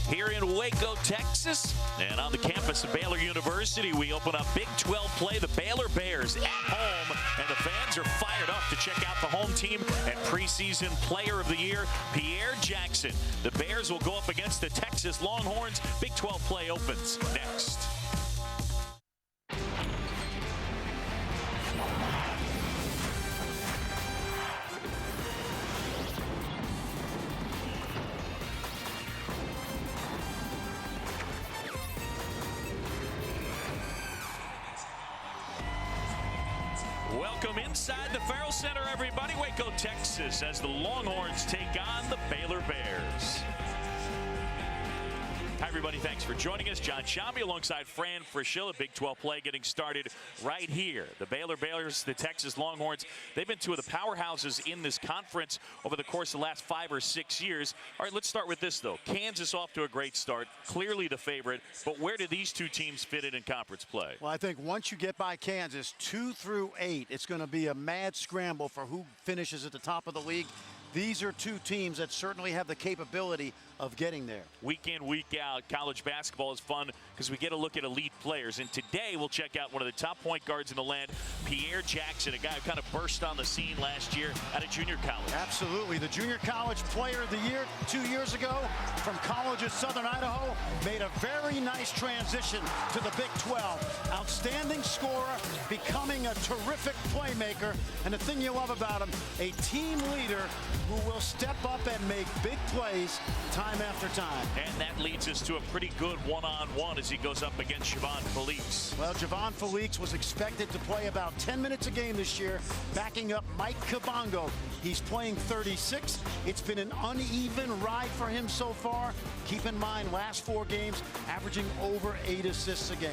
here in Waco, Texas. And on the campus of Baylor University, we open up Big 12 play. The Baylor Bears at home, and the fans are fired up to check out the home team and preseason player of the year, Pierre Jackson. The Bears will go up against the Texas Longhorns. Big 12 play opens next. Welcome inside the Farrell Center, everybody. Waco, Texas, as the Longhorns take on the Baylor Bears. Hi, everybody. Thanks for joining us. John Shambi alongside Fran Fraschilla. Big 12 play getting started right here. The Baylor Bears, the Texas Longhorns, they've been two of the powerhouses in this conference over the course of the last 5 or 6 years. All right, let's start with this, though. Kansas off to a great start, clearly the favorite. But where do these two teams fit in conference play? Well, I think once you get by Kansas, 2 through 8, it's going to be a mad scramble for who finishes at the top of the league. These are two teams that certainly have the capability of getting there. Week in, week out, college basketball is fun because we get a look at elite players. And today we'll check out one of the top point guards in the land, Pierre Jackson, a guy who kind of burst on the scene last year at a junior college. Absolutely. The junior college player of the year 2 years ago from college at Southern Idaho, made a very nice transition to the Big 12. Outstanding scorer, becoming a terrific playmaker. And the thing you love about him, a team leader who will step up and make big plays time after time. And that leads us to a pretty good one-on-one as he goes up against Javon Felix. Well, Javon Felix was expected to play about 10 minutes a game this year, backing up Mike Kabongo. He's playing 36. It's been an uneven ride for him so far. Keep in mind, last 4 games, averaging over 8 assists a game.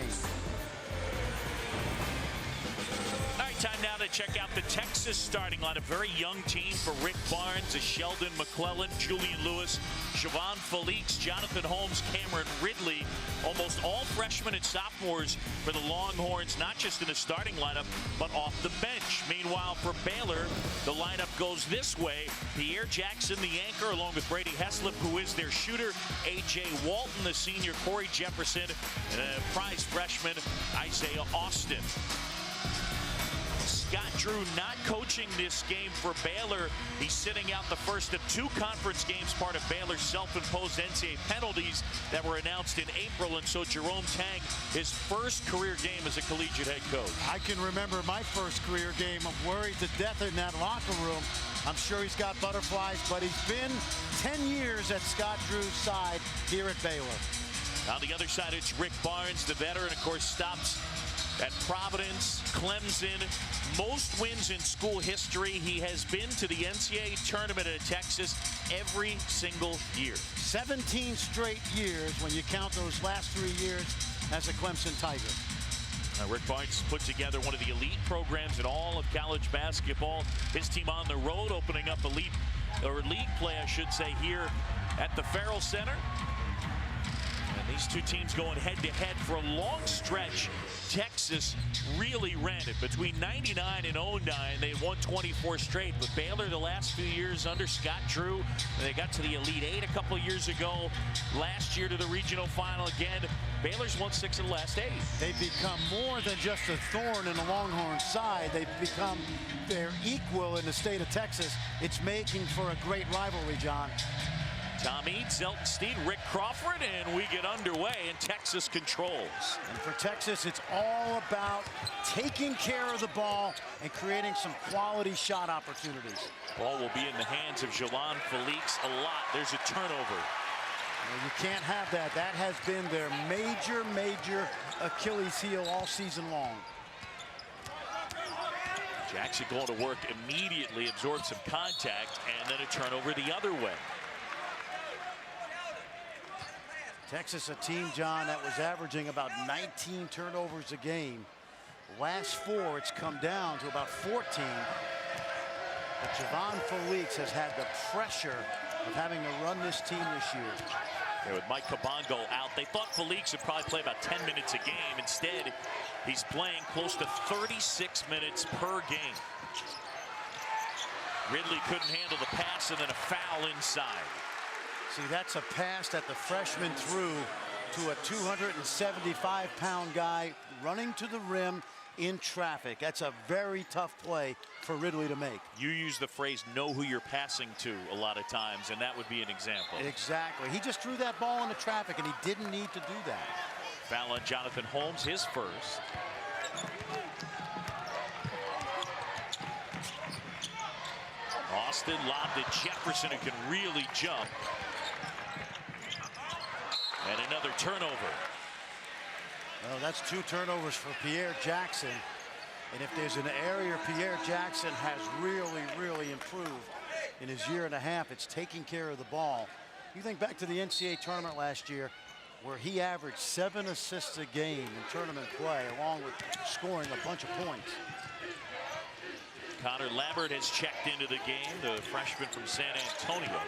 Time now to check out the Texas starting line. A very young team for Rick Barnes, Sheldon McClellan, Julian Lewis, Javon Felix, Jonathan Holmes, Cameron Ridley. Almost all freshmen and sophomores for the Longhorns, not just in the starting lineup, but off the bench. Meanwhile, for Baylor, the lineup goes this way. Pierre Jackson, the anchor, along with Brady Heslip, who is their shooter. A.J. Walton, the senior. Corey Jefferson, and a prize freshman, Isaiah Austin. Scott Drew not coaching this game for Baylor. He's sitting out the first of 2 conference games, part of Baylor's self-imposed NCAA penalties that were announced in April. And so Jerome Tang, his first career game as a collegiate head coach. I can remember my first career game. I'm worried to death in that locker room. I'm sure he's got butterflies, but he's been 10 years at Scott Drew's side here at Baylor. On the other side, it's Rick Barnes, the veteran, of course, stops at Providence, Clemson, most wins in school history. He has been to the NCAA tournament at Texas every single year. 17 straight years when you count those last 3 years as a Clemson Tiger. Rick Barnes put together one of the elite programs in all of college basketball. His team on the road opening up league play, I should say, here at the Farrell Center. And these two teams going head-to-head for a long stretch. Texas really ran it. Between 99 and 09, they won 24 straight. But Baylor, the last few years under Scott Drew, they got to the Elite 8 a couple of years ago. Last year to the regional final again. Baylor's won 6 of the last 8. They've become more than just a thorn in the Longhorns' side. They've become their equal in the state of Texas. It's making for a great rivalry, John. Tom Eads, Zelton Steed, Rick Crawford, and we get underway, and Texas controls. And for Texas, it's all about taking care of the ball and creating some quality shot opportunities. Ball will be in the hands of Javon Felix a lot. There's a turnover. Well, you can't have that. That has been their major Achilles heel all season long. Jackson going to work immediately, absorbs some contact, and then a turnover the other way. Texas, a team, John, that was averaging about 19 turnovers a game. Last 4, it's come down to about 14. But Javon Felix has had the pressure of having to run this team this year. Yeah, with Mike Kabongo out, they thought Felix would probably play about 10 minutes a game. Instead, he's playing close to 36 minutes per game. Ridley couldn't handle the pass, and then a foul inside. See, that's a pass that the freshman threw to a 275-pound guy running to the rim in traffic. That's a very tough play for Ridley to make. You use the phrase know who you're passing to a lot of times, and that would be an example. Exactly. He just threw that ball into traffic, and he didn't need to do that. Foul on Jonathan Holmes, his first. Austin lobbed to Jefferson, who can really jump. And another turnover. Well, that's 2 turnovers for Pierre Jackson. And if there's an area Pierre Jackson has really improved in his year and a half, it's taking care of the ball. You think back to the NCAA tournament last year, where he averaged 7 assists a game in tournament play, along with scoring a bunch of points. Connor Lambert has checked into the game, the freshman from San Antonio.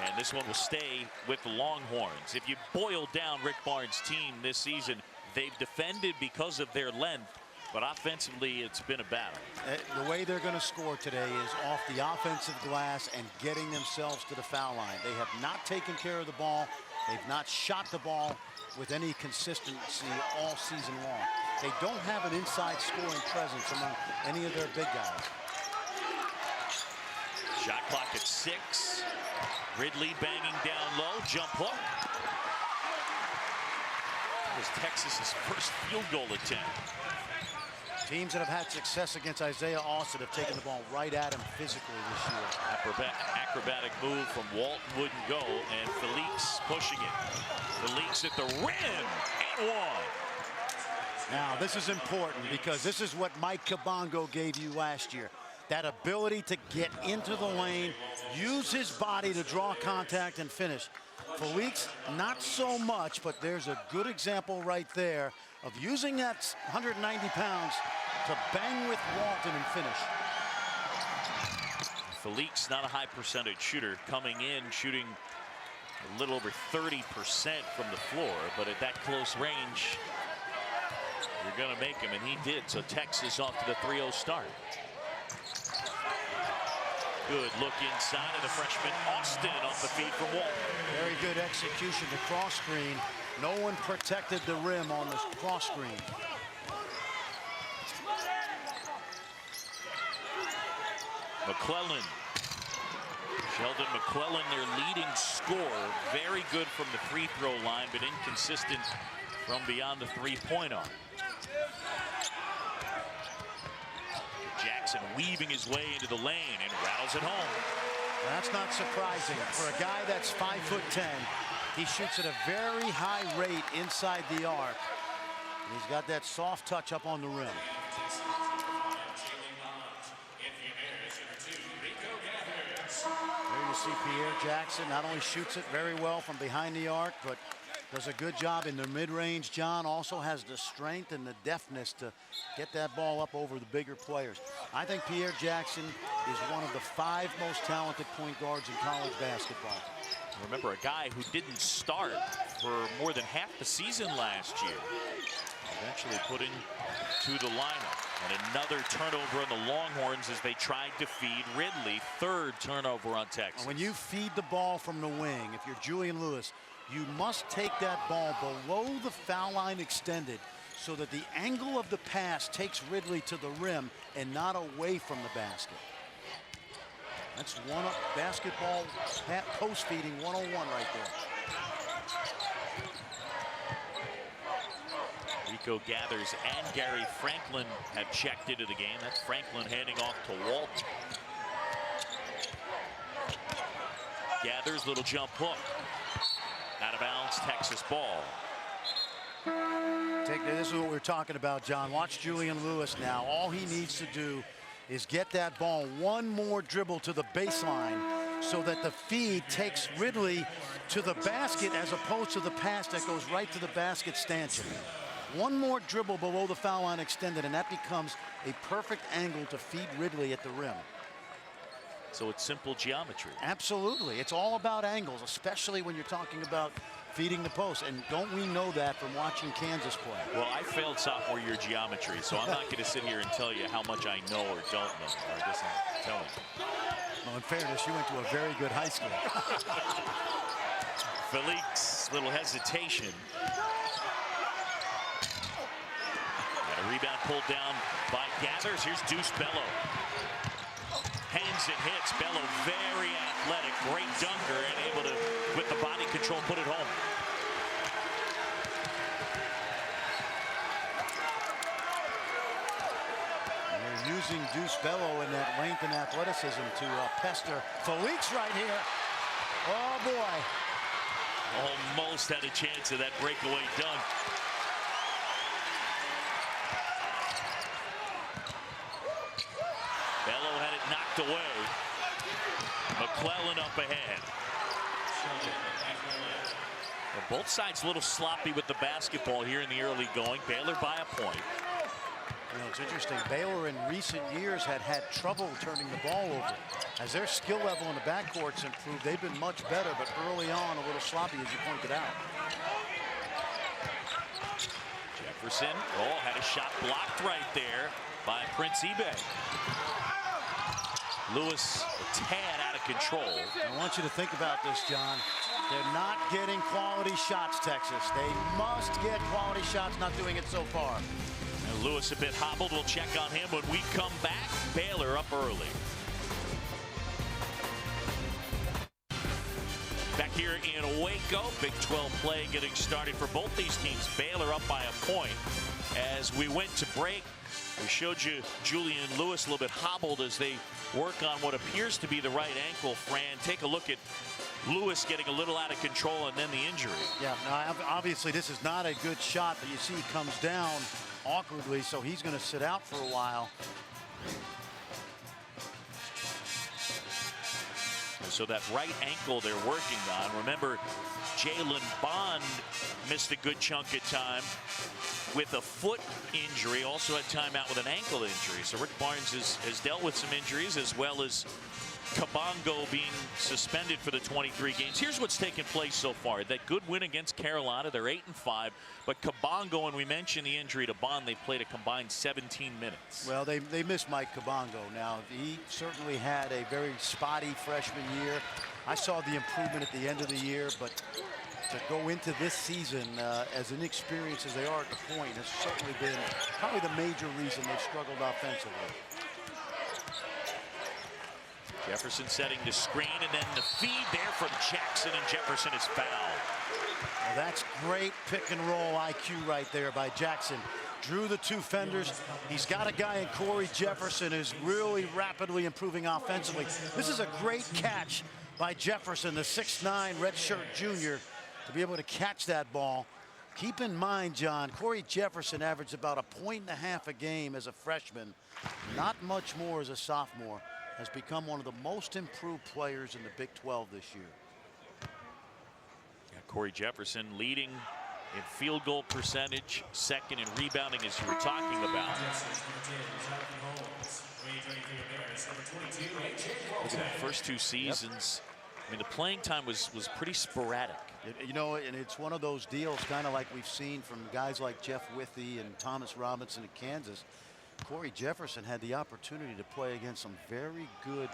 And this one will stay with the Longhorns. If you boil down Rick Barnes' team this season, they've defended because of their length, but offensively it's been a battle. The way they're going to score today is off the offensive glass and getting themselves to the foul line. They have not taken care of the ball. They've not shot the ball with any consistency all season long. They don't have an inside scoring presence among any of their big guys. Shot clock at 6. Ridley banging down low, jump hook. It was Texas's first field goal attempt. Teams that have had success against Isaiah Austin have taken the ball right at him physically this year. Acrobatic move from Walton wouldn't go, and Felix pushing it. Felix at the rim, and one. Now, this is important because this is what Mike Kabongo gave you last year. That ability to get into the lane, use his body to draw contact and finish. Felix, not so much, but there's a good example right there of using that 190 pounds to bang with Walton and finish. Felix, not a high percentage shooter, coming in shooting a little over 30% from the floor, but at that close range, you're going to make him, and he did. So Texas off to the 3-0 start. Good look inside of the freshman Austin off the feed from Walton. Very good execution to cross screen. No one protected the rim on this cross screen. McClellan. Sheldon McClellan, their leading scorer. Very good from the free throw line, but inconsistent from beyond the three-point arc. Jackson weaving his way into the lane and rattles it home. That's not surprising. For a guy that's 5'10", he shoots at a very high rate inside the arc. And he's got that soft touch up on the rim. There you see Pierre Jackson not only shoots it very well from behind the arc, but does a good job in the mid-range. John also has the strength and the deftness to get that ball up over the bigger players. I think Pierre Jackson is one of the 5 most talented point guards in college basketball. Remember, a guy who didn't start for more than half the season last year. Eventually put into the lineup. And another turnover on the Longhorns as they tried to feed Ridley. 3rd turnover on Texas. When you feed the ball from the wing, if you're Julian Lewis, you must take that ball below the foul line extended so that the angle of the pass takes Ridley to the rim and not away from the basket. That's one basketball post feeding 101 right there. Rico Gathers and Gary Franklin have checked into the game. That's Franklin handing off to Walton. Gathers, little jump hook. Out of bounds, Texas ball. This is what we're talking about, John. Watch Julian Lewis now. All he needs to do is get that ball one more dribble to the baseline so that the feed takes Ridley to the basket as opposed to the pass that goes right to the basket stanchion. One more dribble below the foul line extended, and that becomes a perfect angle to feed Ridley at the rim. So it's simple geometry. Absolutely. It's all about angles, especially when you're talking about feeding the post. And don't we know that from watching Kansas play? Well, I failed sophomore year geometry, so I'm not going to sit here and tell you how much I know or don't know. I guess I'm telling you. Well, in fairness, you went to a very good high school. Felix, little hesitation. And a rebound pulled down by Gathers. Here's Deuce Bello. Hangs and hits. Bello very athletic, great dunker, and able to, with the body control, put it home. They're using Deuce Bello in that length and athleticism to pester Felix right here. Oh boy. Almost had a chance of that breakaway dunk. Bello had it knocked away. McClellan up ahead. And both sides a little sloppy with the basketball here in the early going. Baylor by a point. You know, it's interesting. Baylor in recent years had trouble turning the ball over. As their skill level in the backcourt's improved, they've been much better, but early on a little sloppy, as you pointed out. Jefferson, had a shot blocked right there by Prince eBay. Lewis a tad out of control. I want you to think about this, John. They're not getting quality shots, Texas. They must get quality shots, not doing it so far. And Lewis a bit hobbled. We'll check on him when we come back. Baylor up early. Back here in Waco, Big 12 play getting started for both these teams. Baylor up by a point. As we went to break, we showed you Julian Lewis a little bit hobbled as they work on what appears to be the right ankle. Fran, take a look at Lewis getting a little out of control and then the injury. Yeah, now obviously this is not a good shot, but you see he comes down awkwardly, so he's going to sit out for a while. So that right ankle they're working on. Remember, Jalen Bond missed a good chunk of time with a foot injury, also had time out with an ankle injury. So Rick Barnes has dealt with some injuries, as well as Kabongo being suspended for the 23 games. Here's what's taken place so far. That good win against Carolina, they're 8-5, but Kabongo, and we mentioned the injury to Bond, they played a combined 17 minutes. Well, they missed Mike Kabongo. Now, he certainly had a very spotty freshman year. I saw the improvement at the end of the year, but to go into this season as inexperienced as they are at the point has certainly been probably the major reason they've struggled offensively. Jefferson setting the screen, and then the feed there from Jackson, and Jefferson is fouled. Well, that's great pick and roll IQ right there by Jackson. Drew the two fenders. He's got a guy in Corey Jefferson who's really rapidly improving offensively. This is a great catch by Jefferson, the 6'9" redshirt junior, to be able to catch that ball. Keep in mind, John, Corey Jefferson averaged about 1.5 points a game as a freshman, not much more as a sophomore. Has become one of the most improved players in the Big 12 this year. Yeah, Corey Jefferson leading in field goal percentage, second in rebounding, as you were talking about. Look at the first two seasons. I mean, the playing time was pretty sporadic. You know, and it's one of those deals kind of like we've seen from guys like Jeff Withey and Thomas Robinson at Kansas. Corey Jefferson had the opportunity to play against some very good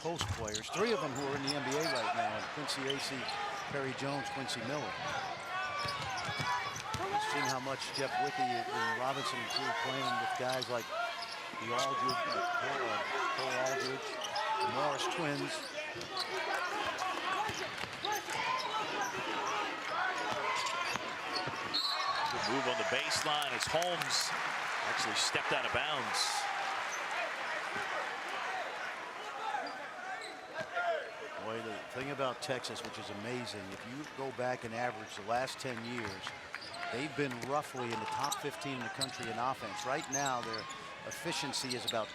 post players, three of them who are in the NBA right now: Quincy Acey, Perry Jones, Quincy Miller. We've seen how much Jeff Withey and Robinson improved playing with guys like the Aldridge, Cole Aldridge, the Morris twins. Good move on the baseline as Holmes actually stepped out of bounds. Boy, the thing about Texas, which is amazing, if you go back and average the last 10 years, they've been roughly in the top 15 in the country in offense. Right now, their efficiency is about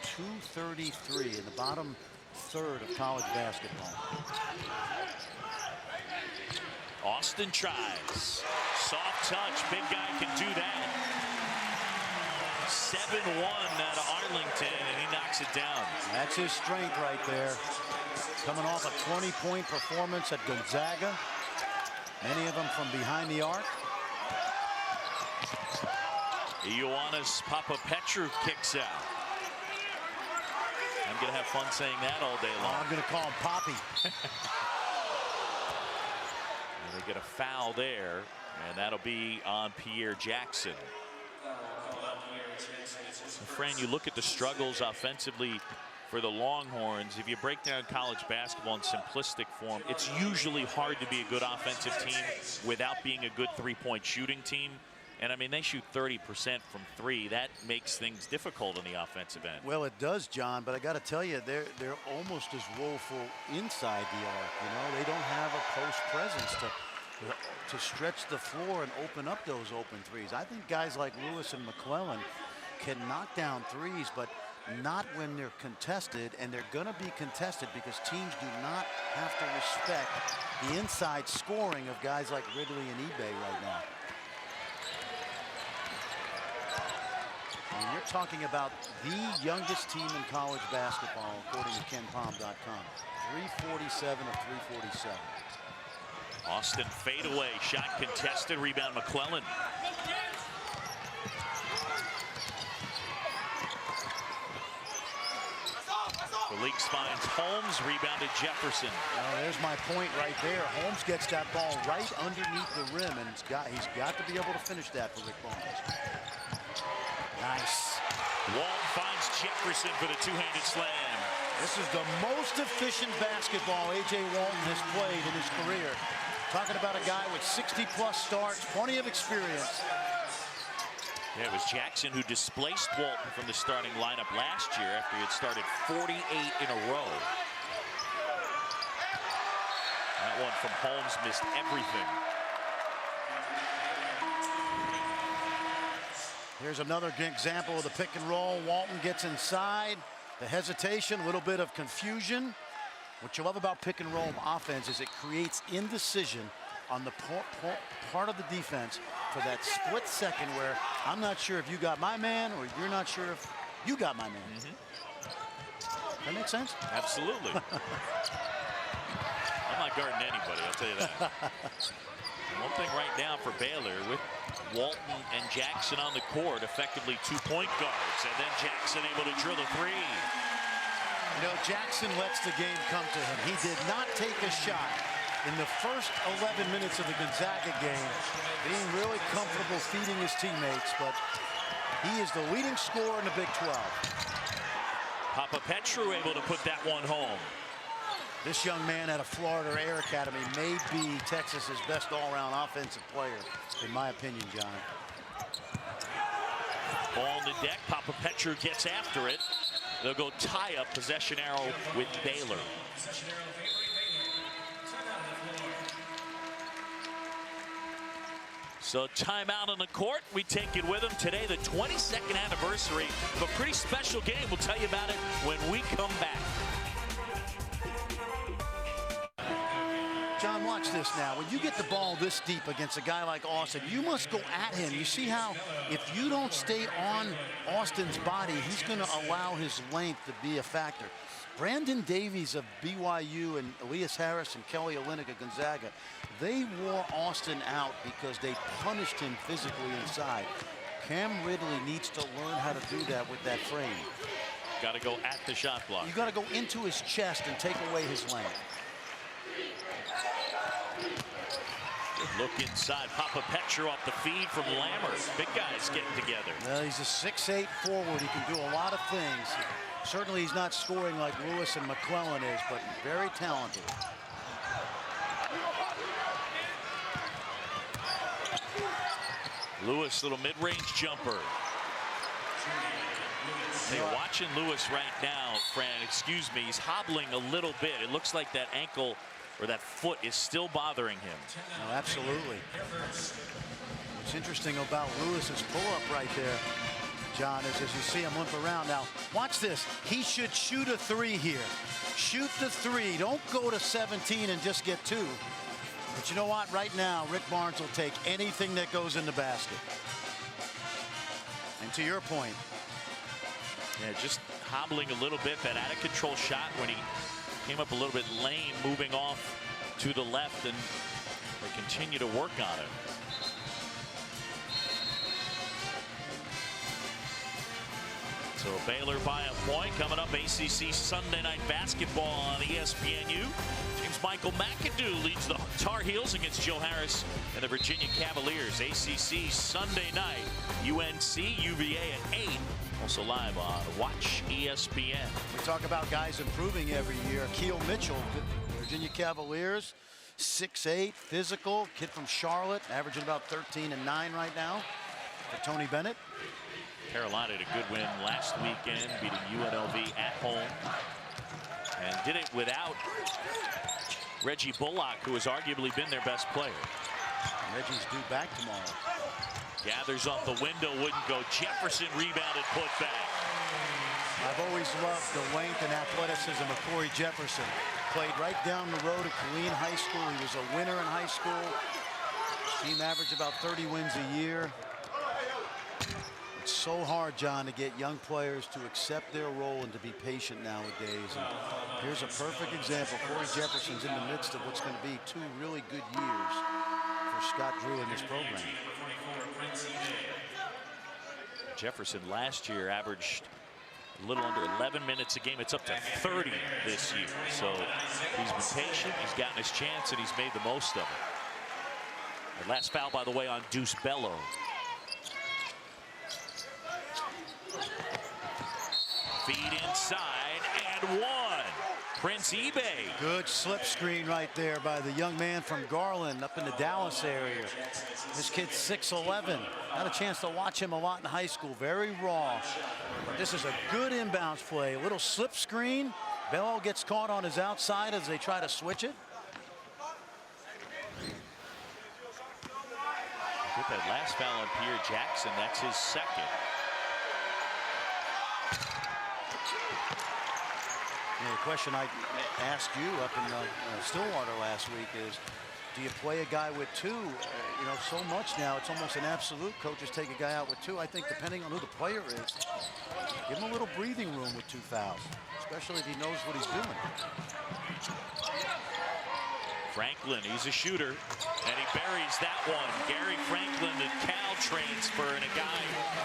.233 in the bottom third of college basketball. Austin tries. Soft touch. Big guy can do that. 7-1 out of Arlington, and he knocks it down. That's his strength right there. Coming off a 20-point performance at Gonzaga. Many of them from behind the arc. Ioannis Papapetru kicks out. I'm going to have fun saying that all day long. I'm going to call him Poppy. And they get a foul there, and that'll be on Pierre Jackson. Fran, you look at the struggles offensively for the Longhorns. If you break down college basketball in simplistic form, it's usually hard to be a good offensive team without being a good three-point shooting team. And I mean, they shoot 30% from three. That makes things difficult on the offensive end. Well, it does, John, but I got to tell you, they're almost as woeful inside the arc. You know, they don't have a post presence to stretch the floor and open up those open threes. I think guys like Lewis and McClellan can knock down threes, but not when they're contested, and they're going to be contested because teams do not have to respect the inside scoring of guys like Ridley and eBay right now. And you're talking about the youngest team in college basketball, according to KenPom.com. 347 of 347. Austin fadeaway, shot contested, rebound McClellan. Felix finds Holmes, rebounded Jefferson. There's my point right there. Holmes gets that ball right underneath the rim, and he's got to be able to finish that for Rick Barnes. Nice. Walton finds Jefferson for the two-handed slam. This is the most efficient basketball A.J. Walton has played in his career. Talking about a guy with 60-plus starts, plenty of experience. Yeah, it was Jackson who displaced Walton from the starting lineup last year after he had started 48 in a row. That one from Holmes missed everything. Here's another example of the pick and roll. Walton gets inside. The hesitation, a little bit of confusion. What you love about pick and roll offense is it creates indecision on the part of the defense for that split second where I'm not sure if you got my man or you're not sure if you got my man. That makes sense? Absolutely. I'm not guarding anybody, I'll tell you that. One thing right now for Baylor with Walton and Jackson on the court, effectively 2-point guards, and then Jackson able to drill a three. You know, Jackson lets the game come to him. He did not take a shot in the first 11 minutes of the Gonzaga game, being really comfortable feeding his teammates, but he is the leading scorer in the Big 12. Papa Petru able to put that one home. This young man out of Florida Air Academy may be Texas's best all-around offensive player, in my opinion, John. Ball on the deck, Papa Petru gets after it. They'll go tie up, possession arrow with Baylor. So timeout on the court. We take it with them today, the 22nd anniversary of a pretty special game. We'll tell you about it when we come back. John, watch this now. When you get the ball this deep against a guy like Austin, you must go at him. You see how if you don't stay on Austin's body, he's going to allow his length to be a factor. Brandon Davies of BYU and Elias Harris and Kelly Olynyk of Gonzaga, they wore Austin out because they punished him physically inside. Cam Ridley needs to learn how to do that with that frame. Got to go at the shot block. You got to go into his chest and take away his length. Good look inside. Papa Petru off the feed from Lammers. Big guys getting together. Well, he's a 6'8" forward. He can do a lot of things. Certainly he's not scoring like Lewis and McClellan is, but very talented. Lewis, little mid-range jumper. Hey, watching Lewis right now, Fran, excuse me, he's hobbling a little bit. It looks like that ankle or that foot is still bothering him. No, absolutely. What's interesting about Lewis's pull-up right there, John, is as you see him limp around. Now, watch this. He should shoot a three here. Shoot the three. Don't go to 17 and just get two. But you know what? Right now, Rick Barnes will take anything that goes in the basket. And to your point. Yeah, just hobbling a little bit. That out-of-control shot when he came up a little bit lame, moving off to the left, and they continue to work on it. So Baylor by a point. Coming up, ACC Sunday Night Basketball on ESPNU. James Michael McAdoo leads the Tar Heels against Joe Harris and the Virginia Cavaliers. ACC Sunday night. UNC, UVA at 8. Also live on Watch ESPN. We talk about guys improving every year. Akeel Mitchell, Virginia Cavaliers, 6'8", physical, kid from Charlotte, averaging about 13 and 9 right now. For Tony Bennett. Carolina had a good win last weekend, beating UNLV at home. And did it without Reggie Bullock, who has arguably been their best player. Reggie's due back tomorrow. Gathers off the window, wouldn't go. Jefferson rebounded, put back. I've always loved the length and athleticism of Corey Jefferson. Played right down the road at Killeen High School. He was a winner in high school. Team averaged about 30 wins a year. It's so hard, John, to get young players to accept their role and to be patient nowadays. And here's a perfect example. Corey Jefferson's in the midst of what's going to be 2 really good years for Scott Drew in this program. Jefferson last year averaged a little under 11 minutes a game. It's up to 30 this year. So he's been patient, he's gotten his chance, and he's made the most of it. The last foul, by the way, on Deuce Bello. Feed inside and one. Prince eBay. Good slip screen right there by the young man from Garland up in the Dallas area. This kid's 6'11". Had a chance to watch him a lot in high school. Very raw. But this is a good inbounds play. A little slip screen. Bello gets caught on his outside as they try to switch it. With that last foul on Pierre Jackson, that's his second. Yeah, the question I asked you up in Stillwater last week is, do you play a guy with 2? You know, so much now, it's almost an absolute. Coaches take a guy out with 2. I think depending on who the player is, give him a little breathing room with 2 fouls, especially if he knows what he's doing. Franklin, he's a shooter, and he buries that one. Gary Franklin, the Cal transfer, and a guy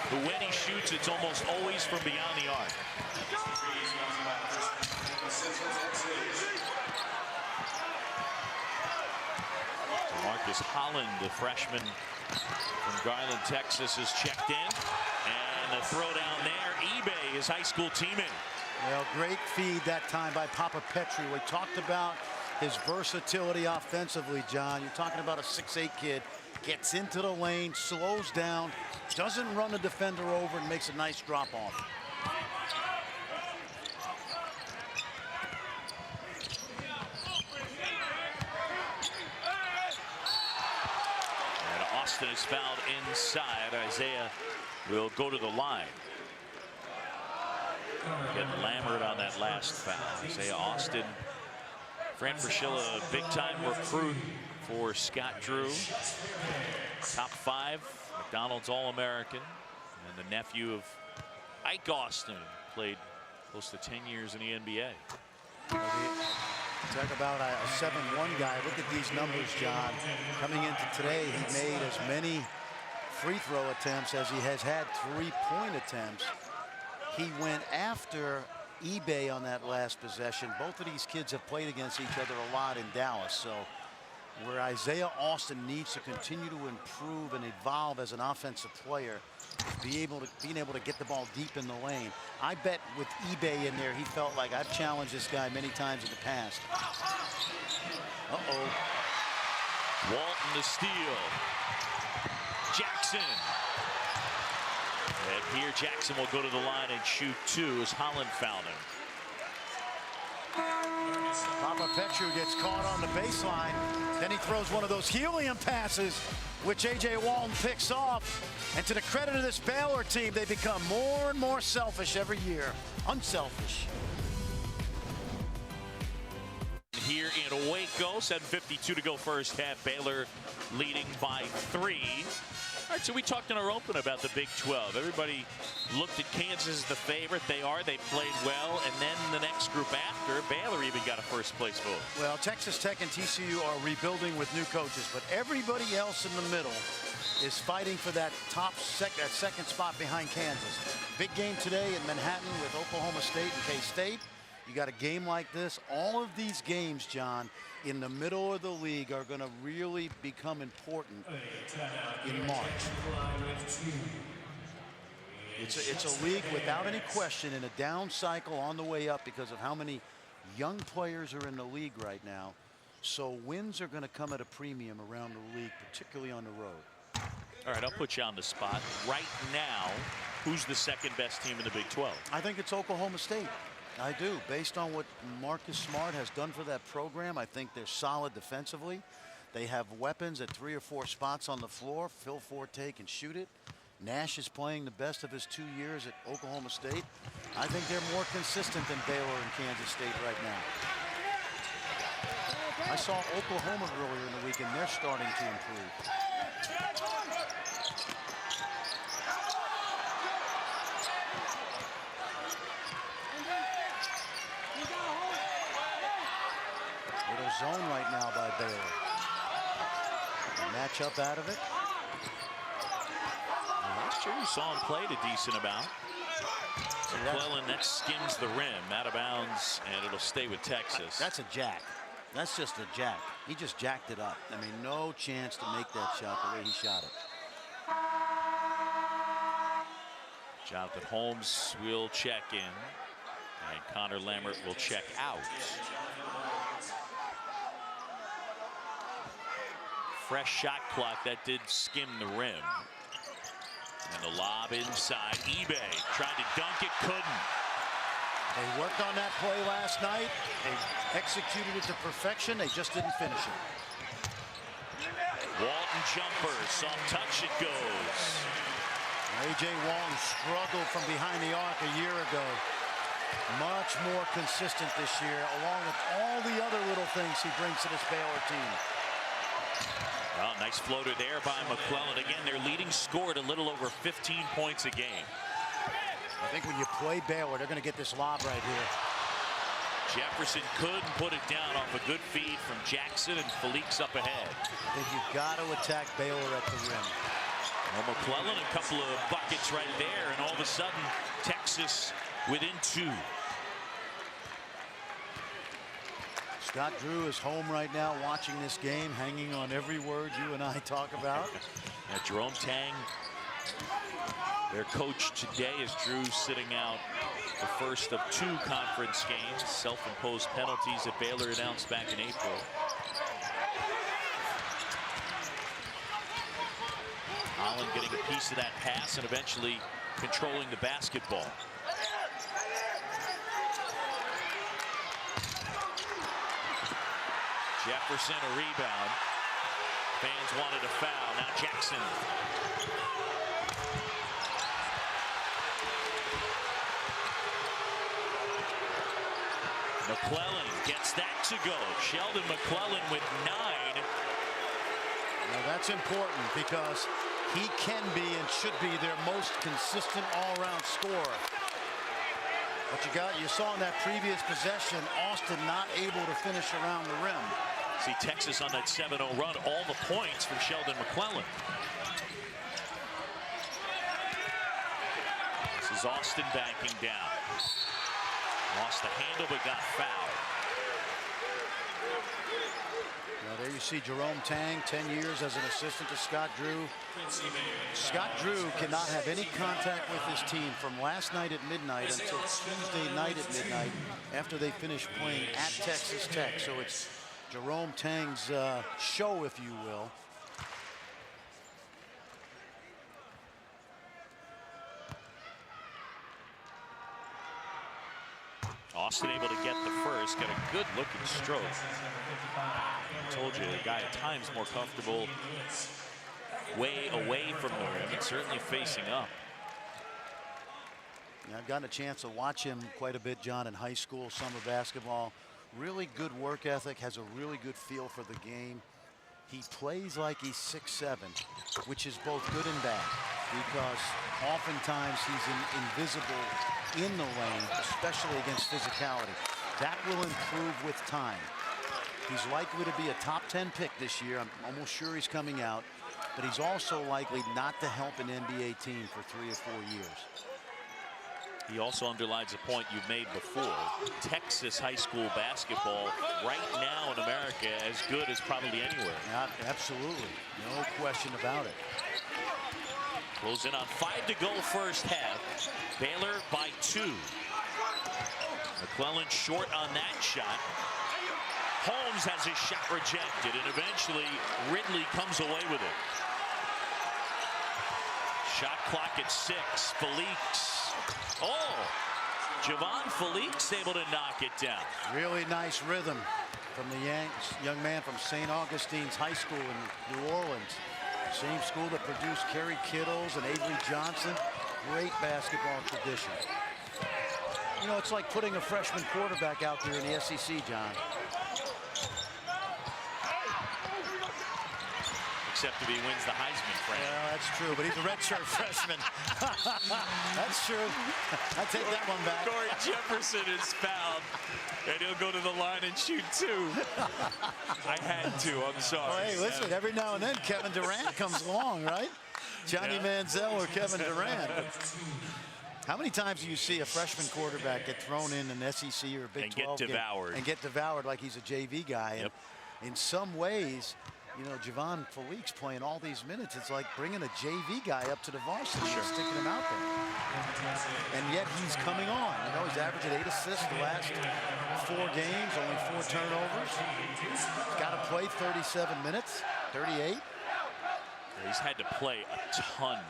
who, when he shoots, it's almost always from beyond the arc. Marcus Holland, the freshman from Garland, Texas, is checked in. And the throw down there, eBay, his high school teammate. Well, great feed that time by Papa Petru. We talked about his versatility offensively, John. You're talking about a 6'8" kid. Gets into the lane, slows down, doesn't run the defender over, and makes a nice drop off. Austin is fouled inside. Isaiah will go to the line. Getting lammered on that last foul. Isaiah Austin, Fran Fraschilla, a big-time recruit for Scott Drew. Top 5 McDonald's All-American, and the nephew of Ike Austin, played close to 10 years in the NBA. Talk about a 7-1 guy. Look at these numbers, John. Coming into today, he made as many free throw attempts as he has had 3-point attempts. He went after eBay on that last possession. Both of these kids have played against each other a lot in Dallas. So where Isaiah Austin needs to continue to improve and evolve as an offensive player, being able to get the ball deep in the lane. I bet with eBay in there, he felt like, I've challenged this guy many times in the past. Uh-oh. Walton to steal. Jackson. And here Jackson will go to the line and shoot 2 as Holland fouled him. Papa Petru gets caught on the baseline. Then he throws one of those helium passes, which A.J. Walton picks off. And to the credit of this Baylor team, they become more and more selfish every year. Unselfish. Here in Waco, 7:52 to go first half. Baylor leading by 3. All right, so we talked in our open about the Big 12. Everybody looked at Kansas as the favorite. They played well. And then the next group after, Baylor even got a first-place vote. Well, Texas Tech and TCU are rebuilding with new coaches, but everybody else in the middle is fighting for that second spot behind Kansas. Big game today in Manhattan with Oklahoma State and K-State. You got a game like this. All of these games, John, in the middle of the league are going to really become important in March. It's a league without any question in a down cycle on the way up because of how many young players are in the league right now. So wins are going to come at a premium around the league, particularly on the road. All right, I'll put you on the spot. Right now, who's the second best team in the Big 12? I think it's Oklahoma State. I do. Based on what Marcus Smart has done for that program, I think they're solid defensively. They have weapons at 3 or 4 spots on the floor. Phil Forte can shoot it. Nash is playing the best of his 2 years at Oklahoma State. I think they're more consistent than Baylor and Kansas State right now. I saw Oklahoma earlier in the week, and they're starting to improve. Little zone right now by Baylor. Match up out of it. Last year you saw him played a decent amount. McClellan, that skims the rim out of bounds, and it'll stay with Texas. That's a jack. That's just a jack. He just jacked it up. I mean, no chance to make that shot the way he shot it. Jonathan Holmes will check in, and Connor Lammert will check out. Fresh shot clock that did skim the rim. And the lob inside. eBay tried to dunk it, couldn't. They worked on that play last night. They executed it to perfection. They just didn't finish it. Walton jumper, soft touch, it goes. A.J. Walton struggled from behind the arc a year ago. Much more consistent this year, along with all the other little things he brings to this Baylor team. Well, nice floater there by McClellan. Again, their leading scored a little over 15 points a game. I think when you play Baylor, they're going to get this lob right here. Jefferson couldn't put it down off a good feed from Jackson, and Felix up ahead. I think you've got to attack Baylor at the rim. Well, McClellan, a couple of buckets right there, and all of a sudden, Texas within 2. Scott Drew is home right now watching this game, hanging on every word you and I talk about. Jerome Tang, their coach today, as Drew sitting out the first of 2 conference games. Self-imposed penalties that Baylor announced back in April. Holland getting a piece of that pass and eventually controlling the basketball. Jefferson, a rebound. Fans wanted a foul. Now Jackson. McClellan gets that to go. Sheldon McClellan with 9. Now that's important because he can be and should be their most consistent all-around scorer. But you saw in that previous possession, Austin not able to finish around the rim. See Texas on that 7-0 run, all the points from Sheldon McClellan. This is Austin backing down. Lost the handle but got fouled. Now there you see Jerome Tang, 10 years as an assistant to Scott Drew. Scott Drew cannot have any contact with his team from last night at midnight until Tuesday night at midnight after they finished playing at Texas Tech. So it's Jerome Tang's show, if you will. Austin able to get the first, got a good looking stroke. I told you, the guy at times more comfortable way away from the rim and certainly facing up. Yeah, I've gotten a chance to watch him quite a bit, John, in high school, summer basketball. Really good work ethic, has a really good feel for the game. he plays like he's 6'7", which is both good and bad, because oftentimes he's invisible in the lane, especially against physicality. That will improve with time. He's likely to be a top 10 pick this year. I'm almost sure he's coming out, but he's also likely not to help an NBA team for 3 or 4 years. He also underlines a point you've made before. Texas high school basketball right now in America as good as probably anywhere. Yeah, absolutely. No question about it. Close in on 5 to go first half. Baylor by 2. McClellan short on that shot. Holmes has his shot rejected, and eventually Ridley comes away with it. Shot clock at 6. Felix. Oh, Javon Felix able to knock it down. Really nice rhythm from the young man from St. Augustine's High School in New Orleans. Same school that produced Kerry Kittles and Avery Johnson. Great basketball tradition. You know, it's like putting a freshman quarterback out there in the SEC, John. Except if he wins the Heisman, Frank. Yeah, that's true, but he's a redshirt freshman. That's true. I take that one back. Corey Jefferson is fouled, and he'll go to the line and shoot 2. I had to. I'm sorry. Oh, hey, listen, every now and then Kevin Durant comes along, right? Johnny Manziel or Kevin Durant. How many times do you see a freshman quarterback get thrown in an SEC or a Big 12 get devoured game and get devoured like he's a JV guy? Yep. And in some ways, you know, Javon Felix playing all these minutes, it's like bringing a JV guy up to the varsity and sticking him out there. And yet he's coming on. You know, he's averaging 8 assists the last 4 games, only 4 turnovers. He's got to play 37 minutes, 38. Yeah, he's had to play a ton.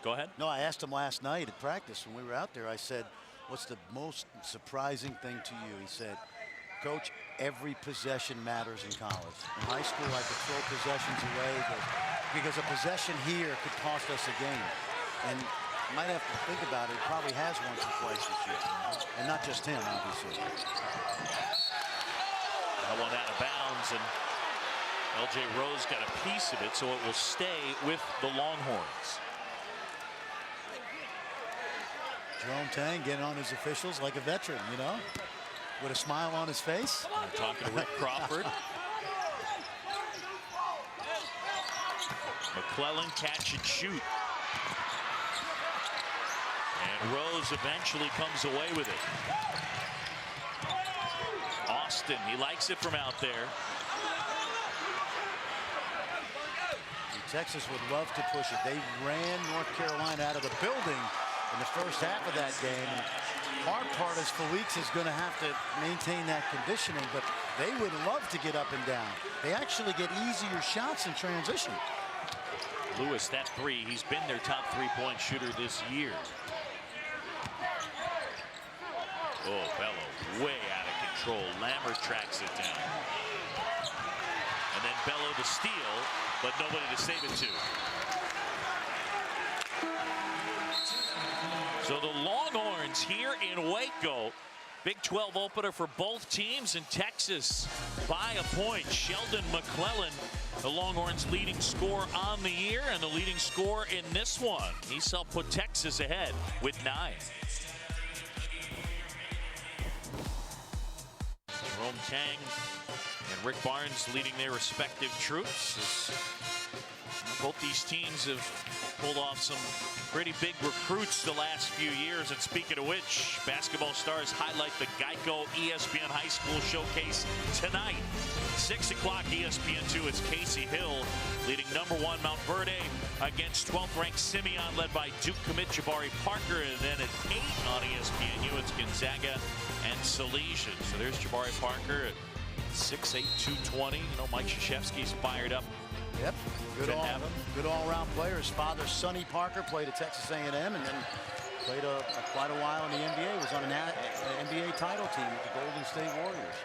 Go ahead. No, I asked him last night at practice when we were out there. I said, what's the most surprising thing to you? He said, Coach, every possession matters in college. In high school, I could throw possessions away because a possession here could cost us a game. And you might have to think about it. He probably has once or twice this year. And not just him, obviously. That one out of bounds, and L.J. Rose got a piece of it, so it will stay with the Longhorns. Jerome Tang getting on his officials like a veteran, you know? With a smile on his face. I'm talking to Rick Crawford. McClellan catch and shoot. And Rose eventually comes away with it. Austin, he likes it from out there. Texas would love to push it. They ran North Carolina out of the building in the first half of that game. And hard part is Felix is going to have to maintain that conditioning, but they would love to get up and down. They actually get easier shots in transition. Lewis, that 3, he's been their top 3-point shooter this year. Oh, Bello way out of control. Lammers tracks it down. And then Bello to steal, but nobody to save it to. So the Longhorns here in Waco. Big 12 opener for both teams, in Texas by a point. Sheldon McClellan, the Longhorns' leading scorer on the year and the leading scorer in this one. He's helped put Texas ahead with 9. Jerome Tang and Rick Barnes leading their respective troops. As both these teams have pulled off some pretty big recruits the last few years. And speaking of which, basketball stars highlight the Geico ESPN High School Showcase tonight. 6 o'clock ESPN2. It's Casey Hill leading #1 Mount Verde against 12th ranked Simeon, led by Duke commit Jabari Parker. And then at 8 on ESPNU, it's Gonzaga and Salesian. So there's Jabari Parker at 6'8", 220. You know, Mike Krzyzewski's fired up. Yep, good all-around player. His father, Sonny Parker, played at Texas A&M and then played quite a while in the NBA. Was on an NBA title team with the Golden State Warriors.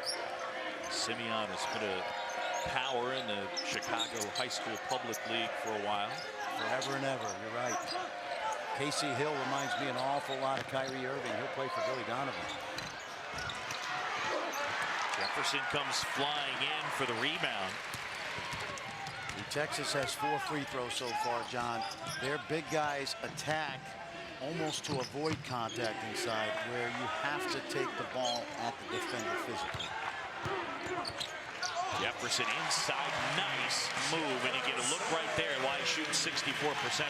Simeon has been a power in the Chicago High School Public League for a while. Forever and ever, you're right. Casey Hill reminds me an awful lot of Kyrie Irving. He'll play for Billy Donovan. Jefferson comes flying in for the rebound. Texas has 4 free throws so far, John. Their big guys attack almost to avoid contact inside, where you have to take the ball at the defender physically. Jefferson inside, nice move, and you get a look right there why he's shooting 64%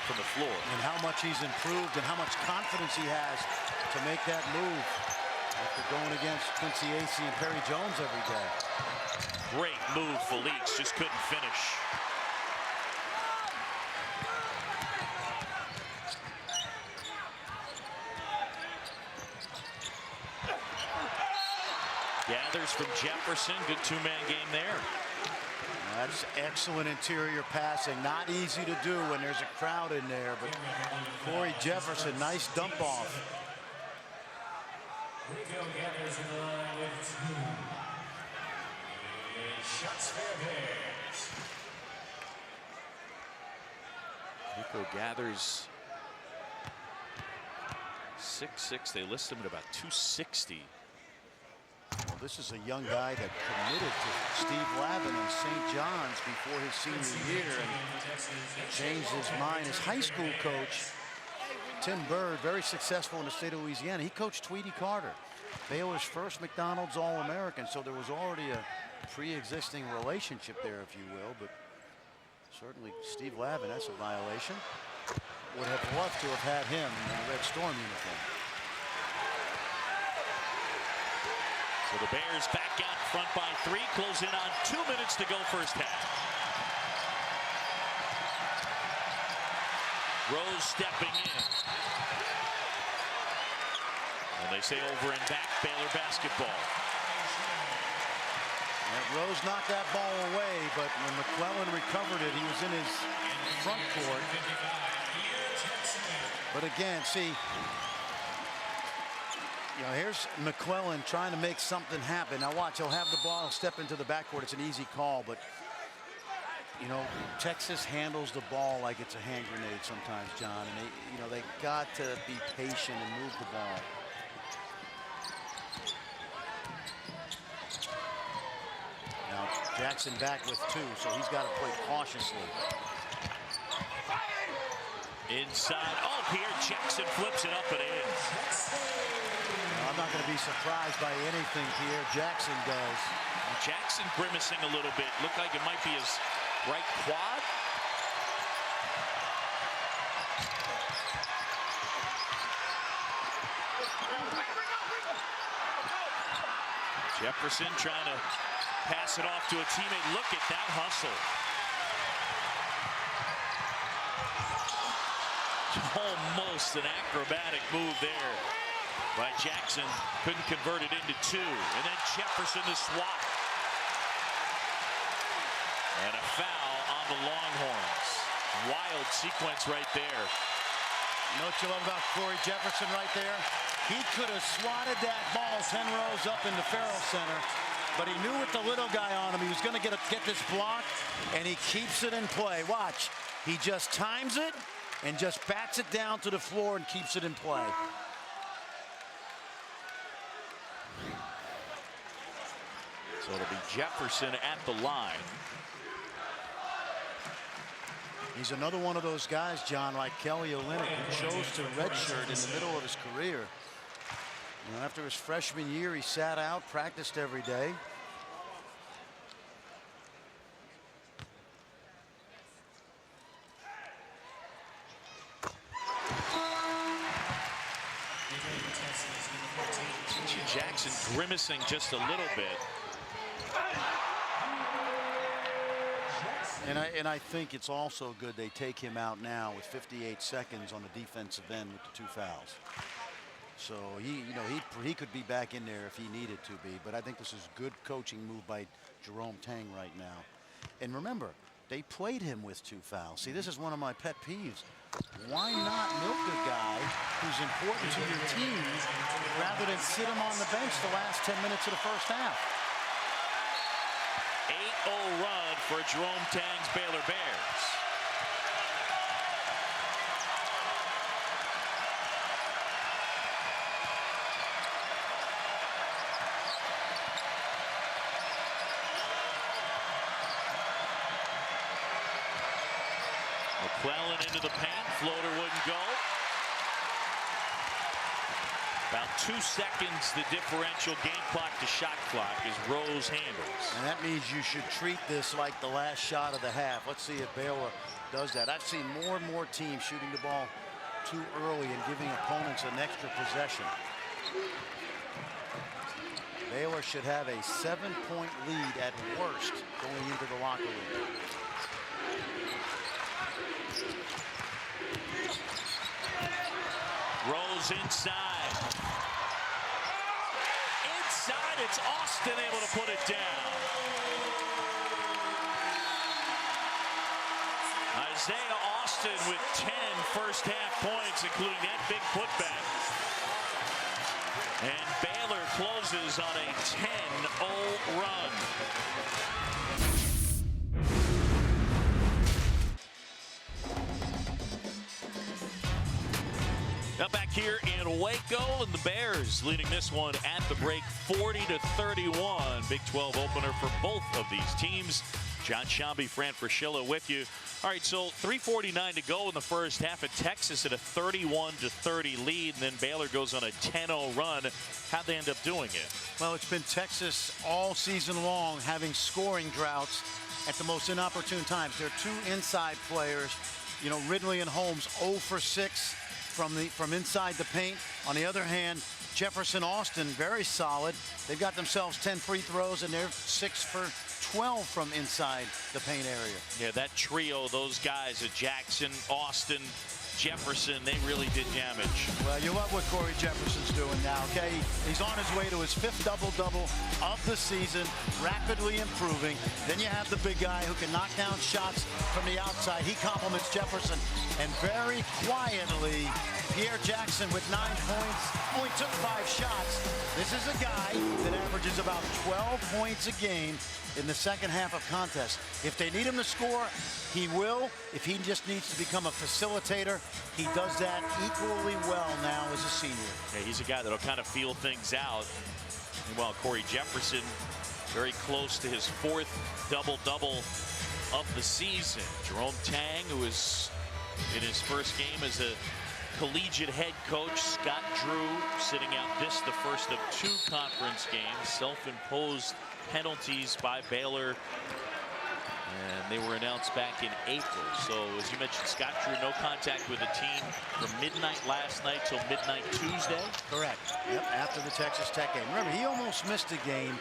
from the floor. And how much he's improved and how much confidence he has to make that move after going against Quincy Acey and Perry Jones every day. Great move, Felix, just couldn't finish. Gathers from Jefferson. Good two-man game there. That's excellent interior passing. Not easy to do when there's a crowd in there, but Corey Jefferson, nice dump off. Rico Gathers 6'6". They list him at about 260. Well, this is a young guy that committed to Steve Lavin in St. John's before his senior year and changed his mind. His high school coach, Tim Bird, very successful in the state of Louisiana. He coached Tweety Carter, Baylor's first McDonald's All-American, so there was already a pre-existing relationship there, if you will, but certainly Steve Lavin, that's a violation. Would have loved to have had him in a Red Storm uniform. So the Bears back out front by 3, close in on 2 minutes to go first half. Rose stepping in. And they say over and back, Baylor basketball. And Rose knocked that ball away, but when McClellan recovered it, he was in his front court. But again, see, you know, here's McClellan trying to make something happen. Now watch, he'll have the ball, step into the backcourt. It's an easy call, but you know, Texas handles the ball like it's a hand grenade sometimes, John. And they, you know, they got to be patient and move the ball. Now Jackson back with 2, so he's got to play cautiously. Inside, oh, here Jackson flips it up and in. I'm not going to be surprised by anything Pierre Jackson does. Jackson grimacing a little bit. Looked like it might be his right quad. Jefferson trying to pass it off to a teammate. Look at that hustle. Almost an acrobatic move there by Jackson. Couldn't convert it into 2. And then Jefferson the swat. And a foul on the Longhorns. Wild sequence right there. You know what you love about Corey Jefferson right there? He could have swatted that ball 10 rows up in the Farrell Center, but he knew with the little guy on him he was going to get this block, and he keeps it in play. Watch. He just times it and just bats it down to the floor and keeps it in play. So it'll be Jefferson at the line. He's another one of those guys, John, like Kelly Olynyk, who chose to redshirt in the middle of his career. You know, after his freshman year, he sat out, practiced every day. Jackson grimacing just a little bit. And I think it's also good they take him out now with 58 seconds on the defensive end with the 2 fouls. So he could be back in there if he needed to be. But I think this is a good coaching move by Jerome Tang right now. And remember, they played him with 2 fouls. See, this is one of my pet peeves. Why not milk a guy who's important to your team rather than sit him on the bench the last 10 minutes of the first half? 8-0 run for Jerome Tang's Baylor Bears. McClellan into the paint. Floater wouldn't go. About 2 seconds, the differential game clock to shot clock as Rose handles. And that means you should treat this like the last shot of the half. Let's see if Baylor does that. I've seen more and more teams shooting the ball too early and giving opponents an extra possession. Baylor should have a 7-point lead at worst going into the locker room. Rose inside. Inside, it's Austin able to put it down. Isaiah Austin with 10 first half points, including that big putback. And Baylor closes on a 10-0 run. Now back here in Waco, and the Bears leading this one at the break 40-31. Big 12 opener for both of these teams. John Shambi, Fran Fraschilla with you. All right, so 3:49 to go in the first half, and Texas at a 31-30 lead, and then Baylor goes on a 10-0 run. How'd they end up doing it? Well, it's been Texas all season long having scoring droughts at the most inopportune times. There are 2 inside players, you know, Ridley and Holmes 0 for 6 from inside the paint. On the other hand, Jefferson Austin very solid. They've got themselves 10 free throws, and they're 6 for 12 from inside the paint area. Yeah, that trio, those guys, Jackson, Austin, Jefferson, they really did damage. Well, you love what Corey Jefferson's doing now, okay? He's on his way to his 5th double-double of the season, rapidly improving. Then you have the big guy who can knock down shots from the outside. He compliments Jefferson. And very quietly, Pierre Jackson with 9 points, only took 5 shots. This is a guy that averages about 12 points a game in the second half of contest. If they need him to score, he will. If he just needs to become a facilitator, he does that equally well now as a senior. Yeah, he's a guy that'll kind of feel things out. Meanwhile, Corey Jefferson very close to his 4th double-double of the season. Jerome Tang, who is in his first game as a collegiate head coach. Scott Drew sitting out this, the first of 2 conference games. Self-imposed penalties by Baylor, and they were announced back in April. So as you mentioned, Scott Drew, no contact with the team from midnight last night till midnight Tuesday. Correct. Yep, after the Texas Tech game. Remember, he almost missed a game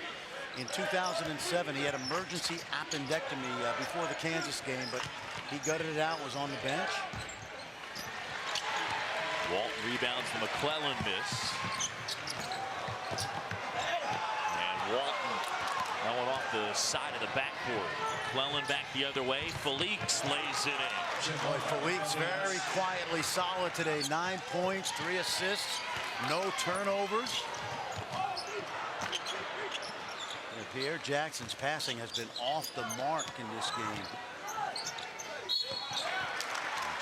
in 2007. He had emergency appendectomy before the Kansas game, but he gutted it out, was on the bench. Walton rebounds, the McClellan miss. And Walton, that one off the side of the backboard. McClellan back the other way. Felix lays it in. Boy, Felix very quietly solid today. 9 points, 3 assists, no turnovers. And Pierre Jackson's passing has been off the mark in this game.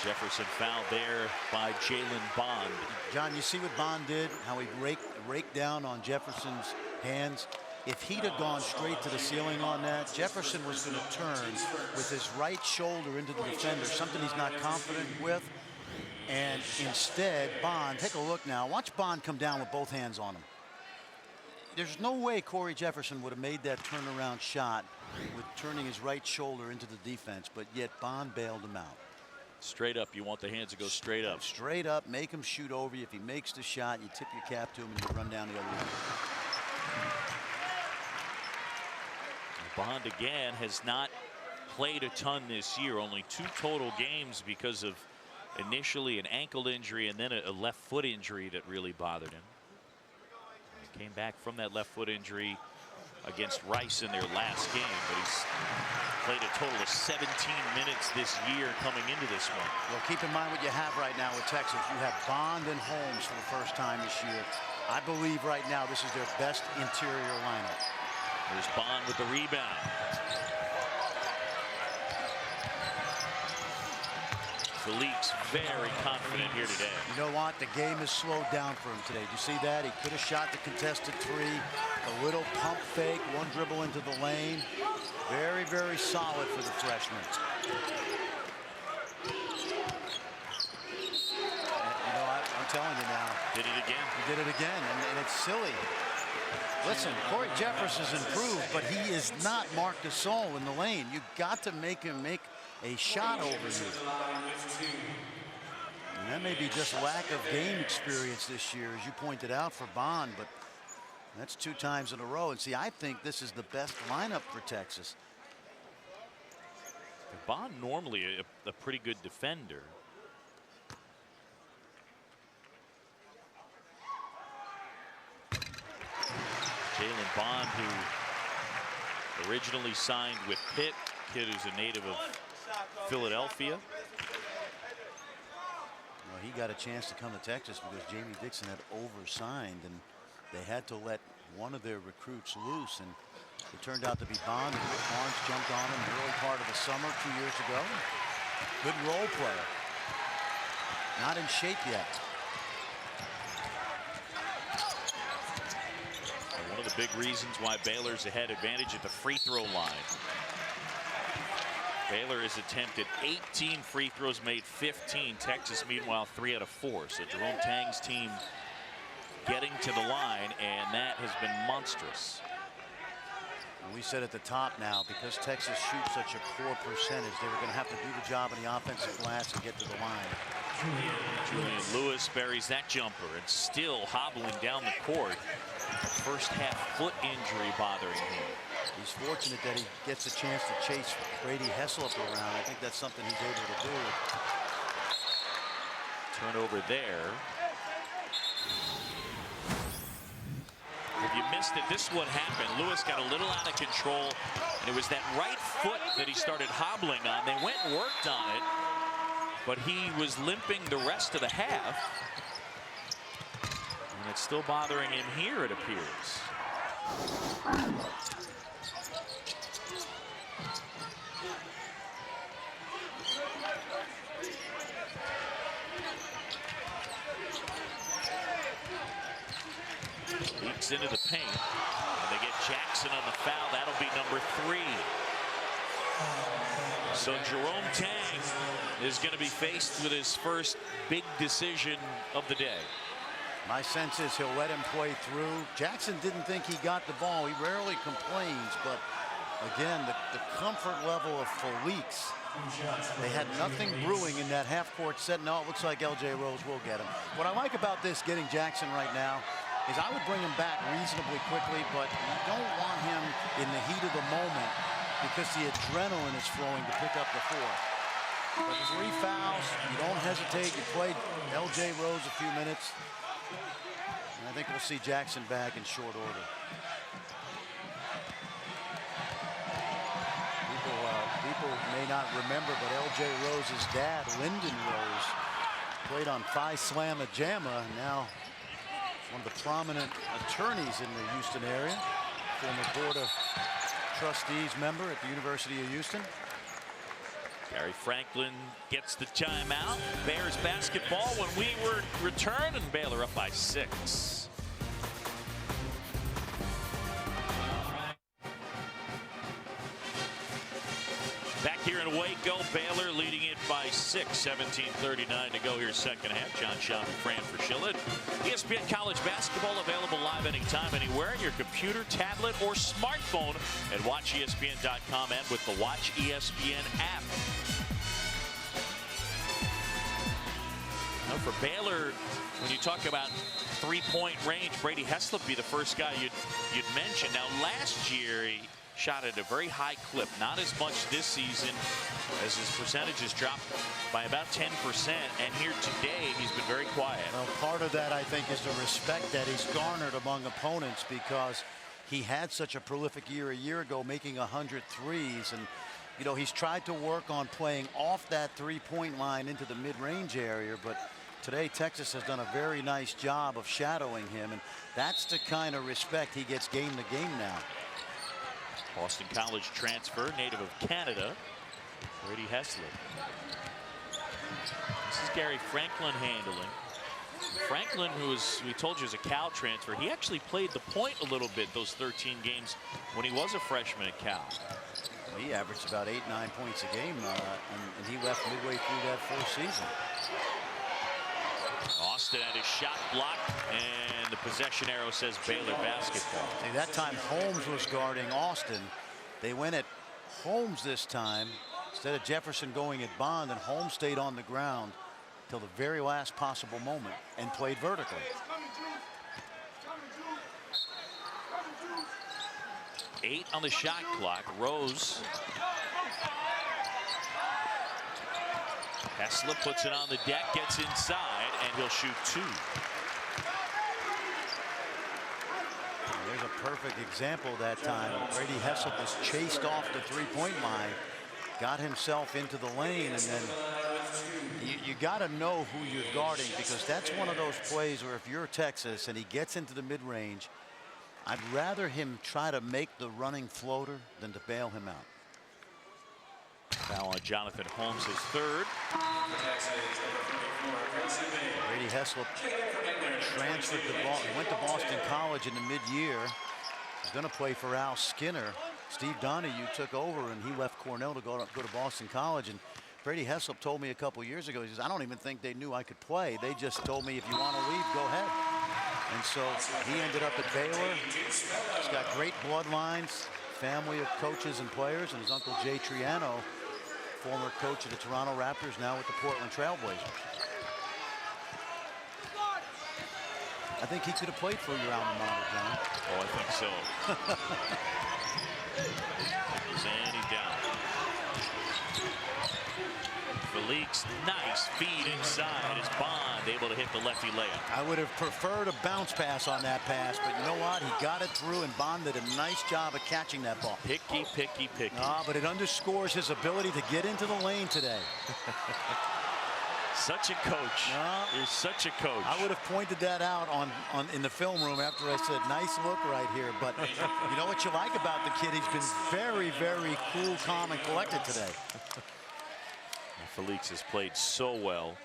Jefferson fouled there by Jalen Bond. John, you see what Bond did? How he raked down on Jefferson's hands. If he'd have gone straight to the ceiling on that, Jefferson was going to turn with his right shoulder into the defender, something he's not confident with. And instead, Bond, take a look now. Watch Bond come down with both hands on him. There's no way Corey Jefferson would have made that turnaround shot with turning his right shoulder into the defense, but yet Bond bailed him out. Straight up, you want the hands to go straight up. Straight up, make him shoot over you. If he makes the shot, you tip your cap to him and you run down the other way. Bond again has not played a ton this year. Only 2 total games because of initially an ankle injury and then a left foot injury that really bothered him. He came back from that left foot injury against Rice in their last game, but he's played a total of 17 minutes this year coming into this one. Well, keep in mind what you have right now with Texas. You have Bond and Holmes for the first time this year. I believe right now this is their best interior lineup. There's Bond with the rebound. Felix very confident here today. You know what? The game has slowed down for him today. Did you see that? He could have shot the contested 3. A little pump fake, 1 dribble into the lane. Very, very solid for the freshman. did it again, and it's silly. Listen, Corey Jeffers has improved, but he is not Marc Gasol in the lane. You've got to make him make a shot over you. And that may be just lack of game experience this year, as you pointed out, for Bond, but that's 2 times in a row. And see, I think this is the best lineup for Texas. Bond normally a pretty good defender. Jalen Bond, who originally signed with Pitt, kid who's a native of Philadelphia. Well, he got a chance to come to Texas because Jamie Dixon had oversigned, and they had to let one of their recruits loose, and it turned out to be Bond. And Rick Barnes jumped on him the early part of the summer 2 years ago. Good role player. Not in shape yet. One of the big reasons why Baylor's ahead, advantage at the free throw line. Baylor has attempted 18 free throws, made 15. Texas, meanwhile, 3 out of 4. So Jerome Tang's team getting to the line, and that has been monstrous. And we said at the top now, because Texas shoots such a poor percentage, they were going to have to do the job on the offensive glass and get to the line. Julian Lewis buries that jumper and still hobbling down the court. First half foot injury bothering him. He's fortunate that he gets a chance to chase Brady Heslop around. I think that's something he's able to do. Turnover there. If you missed it, this is what happened. Lewis got a little out of control, and it was that right foot that he started hobbling on. They went and worked on it, but he was limping the rest of the half. And it's still bothering him here, it appears. Leaks into the paint, and they get Jackson on the foul. That'll be number 3. So Jerome Tang is going to be faced with his first big decision of the day. My sense is he'll let him play through. Jackson didn't think he got the ball. He rarely complains, but again, the comfort level of Felix. They had nothing brewing in that half-court set. No, it looks like L.J. Rose will get him. What I like about this, getting Jackson right now, is I would bring him back reasonably quickly, but you don't want him in the heat of the moment because the adrenaline is flowing to pick up the 4. But 3 fouls, you don't hesitate. You played L.J. Rose a few minutes. And I think we'll see Jackson back in short order. People may not remember, but L.J. Rose's dad, Lyndon Rose, played on Phi Slamma Jamma, now one of the prominent attorneys in the Houston area, former Board of Trustees member at the University of Houston. Gary Franklin gets the timeout. Bears basketball when we return, and Baylor up by 6. Back here in Waco, Baylor leading it by 6, 17:39 to go here second half. John Schaub and Fran Fraschilla. ESPN College Basketball available live anytime, anywhere on your computer, tablet, or smartphone at WatchESPN.com and with the Watch ESPN app. Now for Baylor, when you talk about three-point range, Brady Heslop be the first guy you'd mention. Now last year he shot at a very high clip, not as much this season as his percentages dropped by about 10%, and here today he's been very quiet. Well, part of that I think is the respect that he's garnered among opponents because he had such a prolific year a year ago, making 100 threes, and you know he's tried to work on playing off that three-point line into the mid-range area, but today Texas has done a very nice job of shadowing him, and that's the kind of respect he gets game to game now. Boston College transfer, native of Canada, Brady Heslop. This is Gary Franklin handling. Franklin, who we told you is a Cal transfer, he actually played the point a little bit those 13 games when he was a freshman at Cal. He averaged about 8-9 points a game, and he left midway through that full season. Austin had his shot blocked, and the possession arrow says Baylor basketball. See, that time Holmes was guarding Austin. They went at Holmes this time instead of Jefferson going at Bond, and Holmes stayed on the ground till the very last possible moment and played vertically. Eight on the shot clock. Rose. Hessler puts it on the deck, gets inside, and he'll shoot two. There's a perfect example that time. Brady Hessler was chased off the three-point line, got himself into the lane, and then you got to know who you're guarding, because that's one of those plays where if you're Texas and he gets into the mid-range, I'd rather him try to make the running floater than to bail him out. Foul on Jonathan Holmes, his third. Brady Hessler transferred to Boston. He went to Boston College in the mid-year. He's going to play for Al Skinner. Steve Donahue took over, and he left Cornell to go to Boston College. And Brady Hessler told me a couple years ago, he says, I don't even think they knew I could play. They just told me, if you want to leave, go ahead. And so he ended up at Baylor. He's got great bloodlines, family of coaches and players, and his uncle Jay Triano, former coach of the Toronto Raptors, now with the Portland Trailblazers. I think he could have played for your alma mater, John. Oh, I think so. Zanny down. Felix, nice feed inside. Is Bond able to hit the lefty layup? I would have preferred a bounce pass on that pass, but you know what? He got it through, and Bond did a nice job of catching that ball. Picky, picky, picky. But it underscores his ability to get into the lane today. Such a coach. You're such a coach. I would have pointed that out in the film room after I said, nice look right here. But you know what you like about the kid? He's been very, very cool, calm, and collected today. Felix has played so well.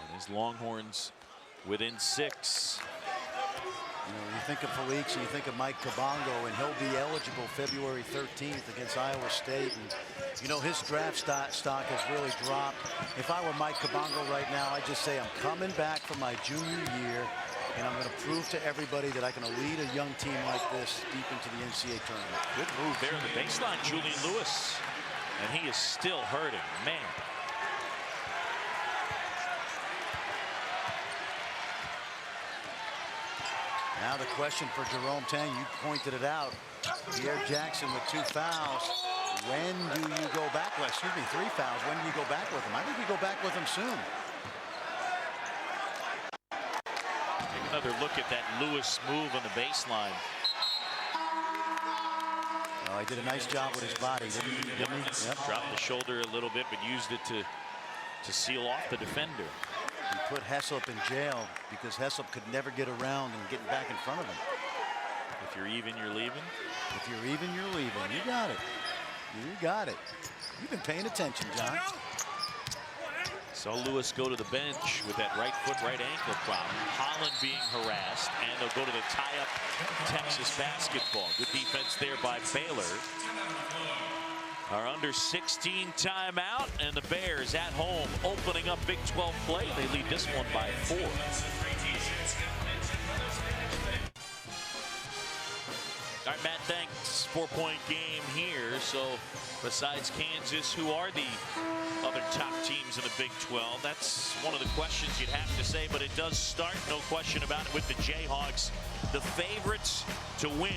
And his Longhorns within 6. You know, you think of Felix and you think of Mike Kabongo, and he'll be eligible February 13th against Iowa State. And you know, his draft stock has really dropped. If I were Mike Kabongo right now, I'd just say I'm coming back for my junior year, and I'm going to prove to everybody that I can lead a young team like this deep into the NCAA tournament. Good move there in the baseline, Julian Lewis. And he is still hurting, man. Now the question for Jerome Tang, you pointed it out. Pierre Jackson with 2 fouls. When do you go back? Well, excuse me, 3 fouls. When do you go back with him? I think we go back with him soon. Take another look at that Lewis move on the baseline. Oh, he did a nice job with his body, didn't he? Yep. Dropped the shoulder a little bit, but used it to seal off the defender. He put Heslop in jail because Heslop could never get around and get back in front of him. If you're even, you're leaving. If you're even, you're leaving. You got it. You got it. You've been paying attention, John. Saw Lewis go to the bench with that right foot, right ankle problem. Holland being harassed, and they'll go to the tie-up Texas basketball. Good defense there by Baylor. Our under 16 timeout, and the Bears at home opening up Big 12 play. They lead this one by 4. All right, Matt, thanks. 4-point game here. So besides Kansas, who are the other top teams in the Big 12? That's one of the questions you'd have to say, but it does start, no question about it, with the Jayhawks, the favorites to win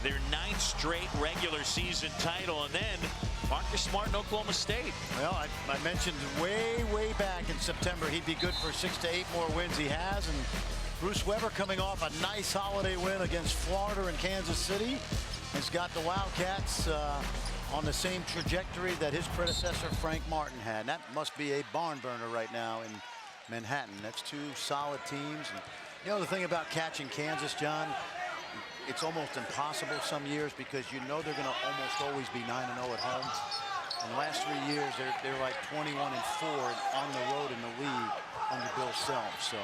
their 9th straight regular season title. And then Marcus Smart in Oklahoma State. Well, I mentioned way back in September he'd be good for 6 to 8 more wins. He has, and Bruce Weber, coming off a nice holiday win against Florida and Kansas City, has got the Wildcats on the same trajectory that his predecessor Frank Martin had. That must be a barn burner right now in Manhattan. That's 2 solid teams. And you know the thing about catching Kansas, John, it's almost impossible some years because you know they're going to almost always be 9-0 at home. In the last 3 years, they're like 21-4 on the road in the league under Bill Self. So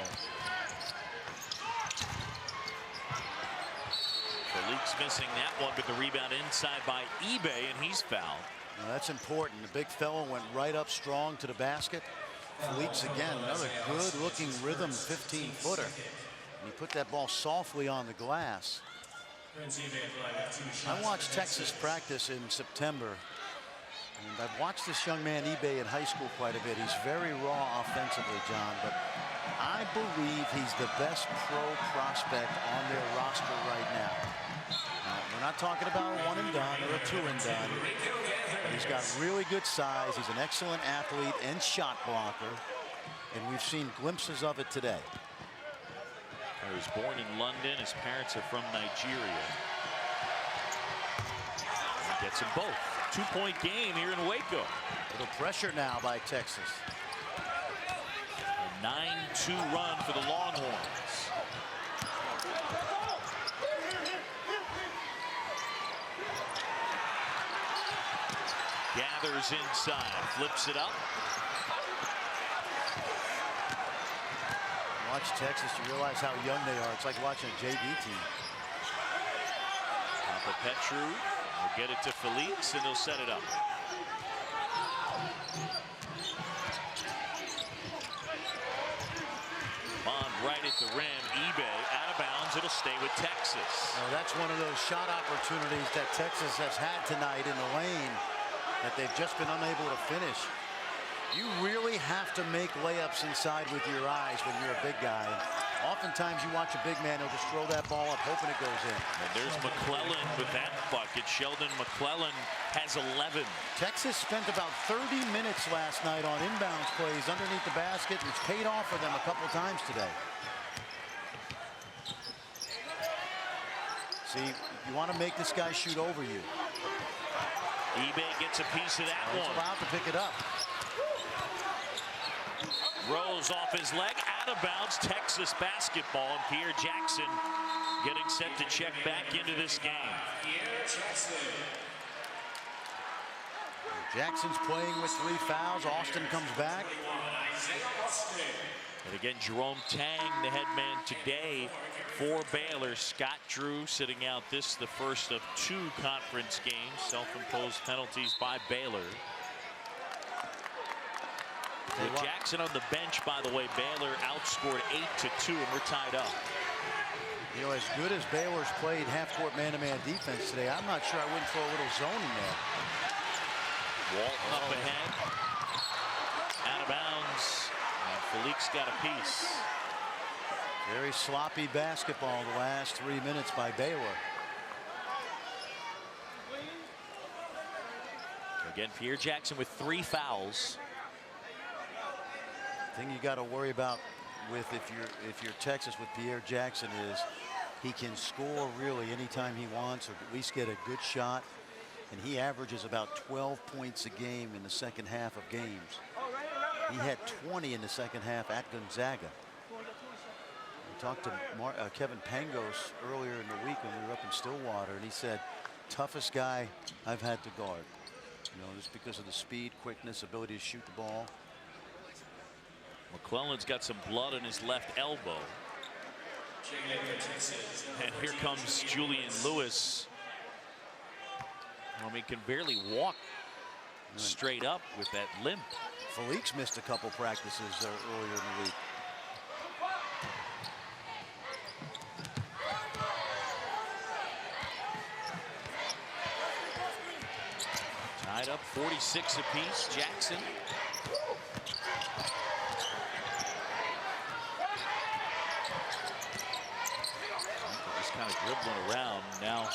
Felix missing that one, but the rebound inside by eBay, and he's fouled. well, that's important. The big fellow went right up strong to the basket. Felix again, another good-looking rhythm 15-footer. And he put that ball softly on the glass. I watched Texas practice in September, and I've watched this young man eBay in high school quite a bit. He's very raw offensively, John, but I believe he's the best pro prospect on their roster right now. We're not talking about a one and done or a two and done. But he's got really good size. He's an excellent athlete and shot blocker, and we've seen glimpses of it today. He was born in London. His parents are from Nigeria. He gets them both. 2-point game here in Waco. Little pressure now by Texas. A 9-2 run for the Longhorns. Gathers inside, flips it up. Watch Texas, you realize how young they are. It's like watching a JV team. Papa Petru will get it to Felix, and they'll set it up. Bond right at the rim. eBay out of bounds. It'll stay with Texas. Well, that's one of those shot opportunities that Texas has had tonight in the lane that they've just been unable to finish. You really have to make layups inside with your eyes when you're a big guy. Oftentimes you watch a big man, he'll just throw that ball up hoping it goes in. And there's McClellan with that bucket. Sheldon McClellan has 11. Texas spent about 30 minutes last night on inbounds plays underneath the basket, and it's paid off for them a couple times today. See, you want to make this guy shoot over you. eBay gets a piece of that one. He's allowed to pick it up. Rolls off his leg, out of bounds. Texas basketball, and Pierre Jackson getting set to check back into this game. Jackson's playing with 3 fouls. Austin comes back. And again, Jerome Tang, the head man today for Baylor. Scott Drew sitting out the first of 2 conference games. Self-imposed penalties by Baylor. Jackson on the bench, by the way. Baylor outscored 8-2, and we're tied up. You know, as good as Baylor's played half-court man-to-man defense today, I'm not sure I wouldn't throw a little zone in there. Walton up ahead. Out of bounds. And Felix got a piece. Very sloppy basketball the last 3 minutes by Baylor. Again, Pierre Jackson with 3 fouls. Thing you got to worry about with if you're Texas with Pierre Jackson is he can score really anytime he wants, or at least get a good shot, and he averages about 12 points a game in the second half of games. He had 20 in the second half at Gonzaga. We talked to Kevin Pangos earlier in the week when we were up in Stillwater, and he said toughest guy I've had to guard, you know, just because of the speed, quickness, ability to shoot the ball. McClellan's got some blood on his left elbow. And here comes Julian Lewis. I mean, can barely walk straight up with that limp. Felix missed a couple practices earlier in the week. Tied up 46 apiece. Jackson. Kind of dribbling around now.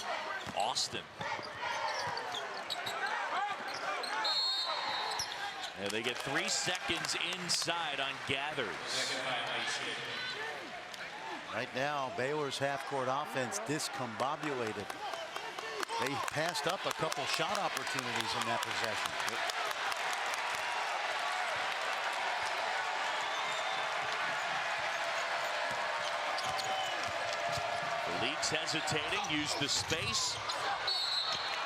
Austin. And they get 3 seconds inside on Gathers. Right now, Baylor's half-court offense discombobulated. They passed up a couple shot opportunities in that possession. Felix hesitating, used the space.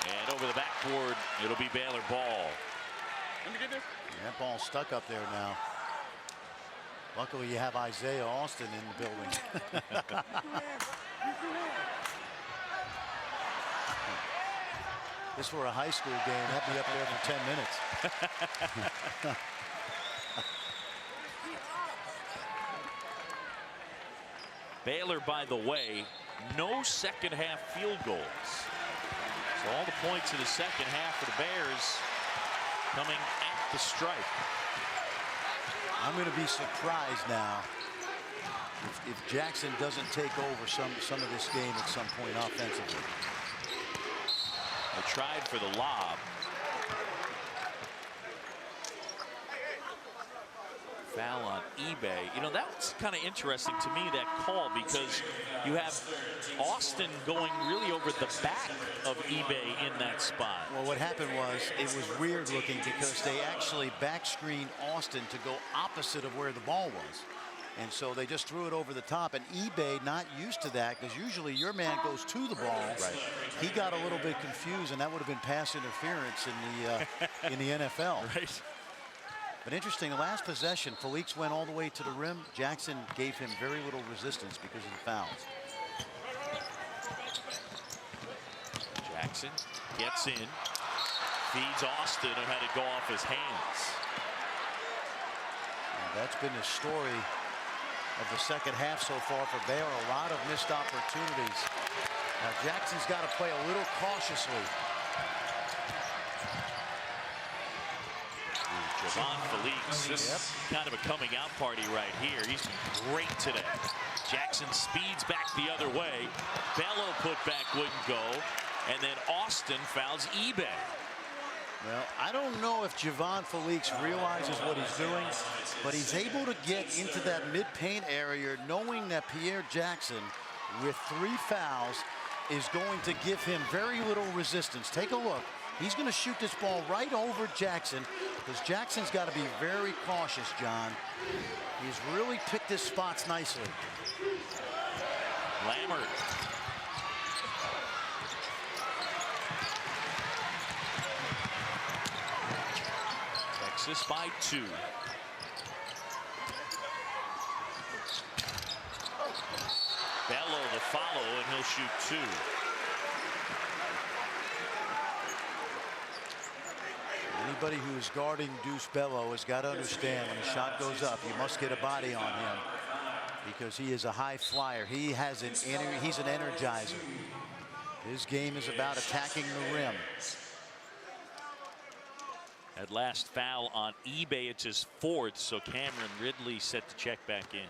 And over the backboard, it'll be Baylor ball. That ball stuck up there now. Luckily, you have Isaiah Austin in the building. This were a high school game, that'd be up there for 10 minutes. Baylor, by the way, no second half field goals. So all the points in the second half for the Bears coming at the stripe. I'm going to be surprised now if Jackson doesn't take over some of this game at some point offensively. They tried for the lob. Foul on eBay. You know, that's kind of interesting to me, that call, because you have Austin going really over the back of eBay in that spot. Well, what happened was, it was weird looking because they actually back screened Austin to go opposite of where the ball was. And so they just threw it over the top, and eBay not used to that, because usually your man goes to the ball. Right. He got a little bit confused, and that would have been pass interference in the NFL. Right. But interesting, the last possession, Felix went all the way to the rim. Jackson gave him very little resistance because of the fouls. Jackson gets in, feeds Austin, who had to go off his hands. And that's been the story of the second half so far for Baylor. A lot of missed opportunities. Now Jackson's got to play a little cautiously. Javon Felix, this is kind of a coming out party right here. He's been great today. Jackson speeds back the other way. Bello put back wouldn't go. And then Austin fouls eBay. Well, I don't know if Javon Felix realizes what he's doing, but he's able to get into that mid-paint area knowing that Pierre Jackson, with 3 fouls, is going to give him very little resistance. Take a look. He's going to shoot this ball right over Jackson, because Jackson's got to be very cautious, John. He's really picked his spots nicely. Lammert. Texas by 2. Bello the follow, and he'll shoot 2. Anybody who's guarding Deuce Bello has got to understand, when a shot goes up, you must get a body on him, because he is a high flyer. He's an energizer. His game is about attacking the rim. That last foul on eBay, it's his 4th, so Cameron Ridley set to check back in.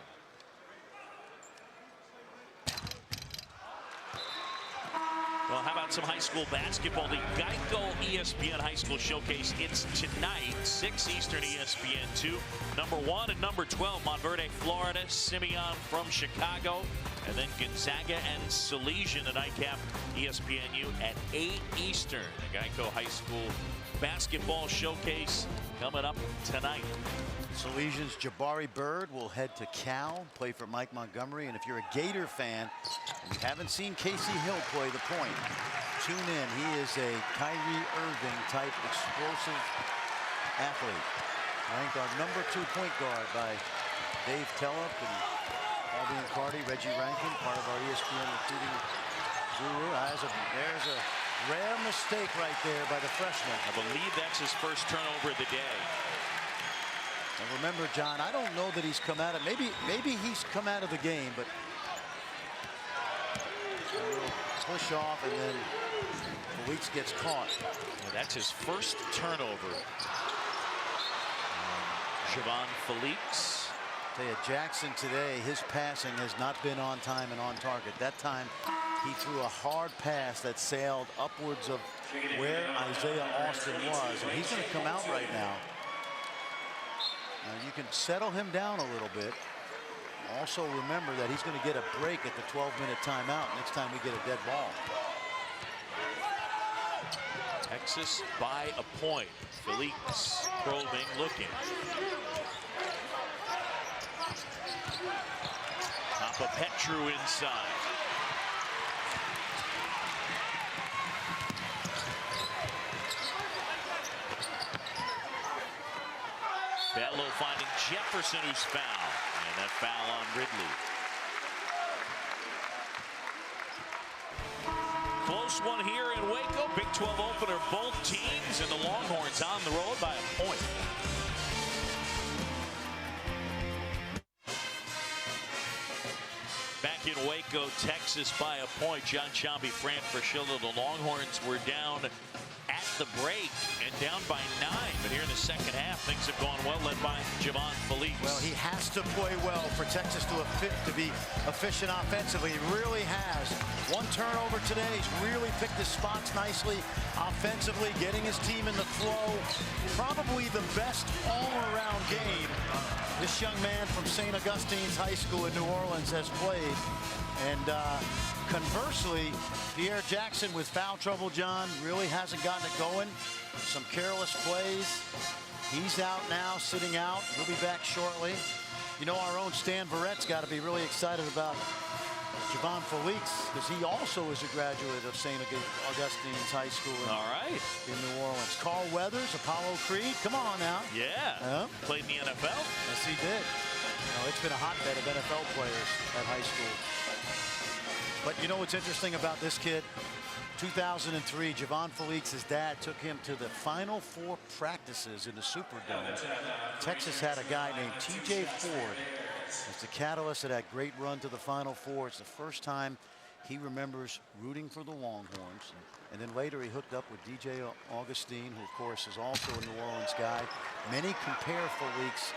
Well, how about some high school basketball? The Geico ESPN High School Showcase. It's tonight, 6 Eastern ESPN2. Number 1 and number 12, Montverde, Florida. Simeon from Chicago. And then Gonzaga and Salesian, the nightcap ESPNU at 8 Eastern. The Geico High School Basketball Showcase coming up tonight. Salesian's Jabari Bird will head to Cal, play for Mike Montgomery. And if you're a Gator fan and you haven't seen Casey Hill play the point, tune in. He is a Kyrie Irving type explosive athlete. Ranked our number 2 point guard by Dave Tellup and Albion Carty, Reggie Rankin, part of our ESPN recruiting guru. There's a rare mistake right there by the freshman. I believe that's his first turnover of the day. And remember, John, I don't know that he's come out of, maybe he's come out of the game, but a little push off, and then Felix gets caught. Yeah, that's his first turnover. Javon Felix. Tell you, Jackson today, his passing has not been on time and on target. That time he threw a hard pass that sailed upwards of where Isaiah Austin was, and he's going to come out right now. Now you can settle him down a little bit. Also remember that he's going to get a break at the 12-minute timeout next time we get a dead ball. Texas by a point. Felix probing, looking. Papa Petru inside. Bello finding Jefferson, who's fouled. And that foul on Ridley. Close one here in Waco. Big 12 opener, both teams, and the Longhorns on the road by a point. Back back in Waco, Texas by a point. John Shambi, Fran Fraschilla. The Longhorns were down at the break and down by 9. But here in the second half, things have gone well, led by Javon Felix. Well, he has to play well for Texas to be efficient offensively. He really has. One turnover today. He's really picked his spots nicely offensively, getting his team in the flow. Probably the best all-around game this young man from St. Augustine's High School in New Orleans has played. And conversely, Pierre Jackson with foul trouble, John, really hasn't gotten it going. Some careless plays. He's out now, sitting out. He'll be back shortly. You know, our own Stan Barrett's got to be really excited about Javon Felix, because he also is a graduate of St. Augustine's High School in New Orleans. Carl Weathers, Apollo Creed, come on now. Yeah, played in the NFL. Yes, he did. No, it's been a hotbed of NFL players at high school. But you know what's interesting about this kid? 2003, Javon Felix's dad took him to the Final Four practices in the Superdome. Texas had a guy named T.J. Ford as the catalyst of that great run to the Final Four. It's the first time he remembers rooting for the Longhorns. And then later he hooked up with DJ Augustine, who of course is also a New Orleans guy. Many compare Felix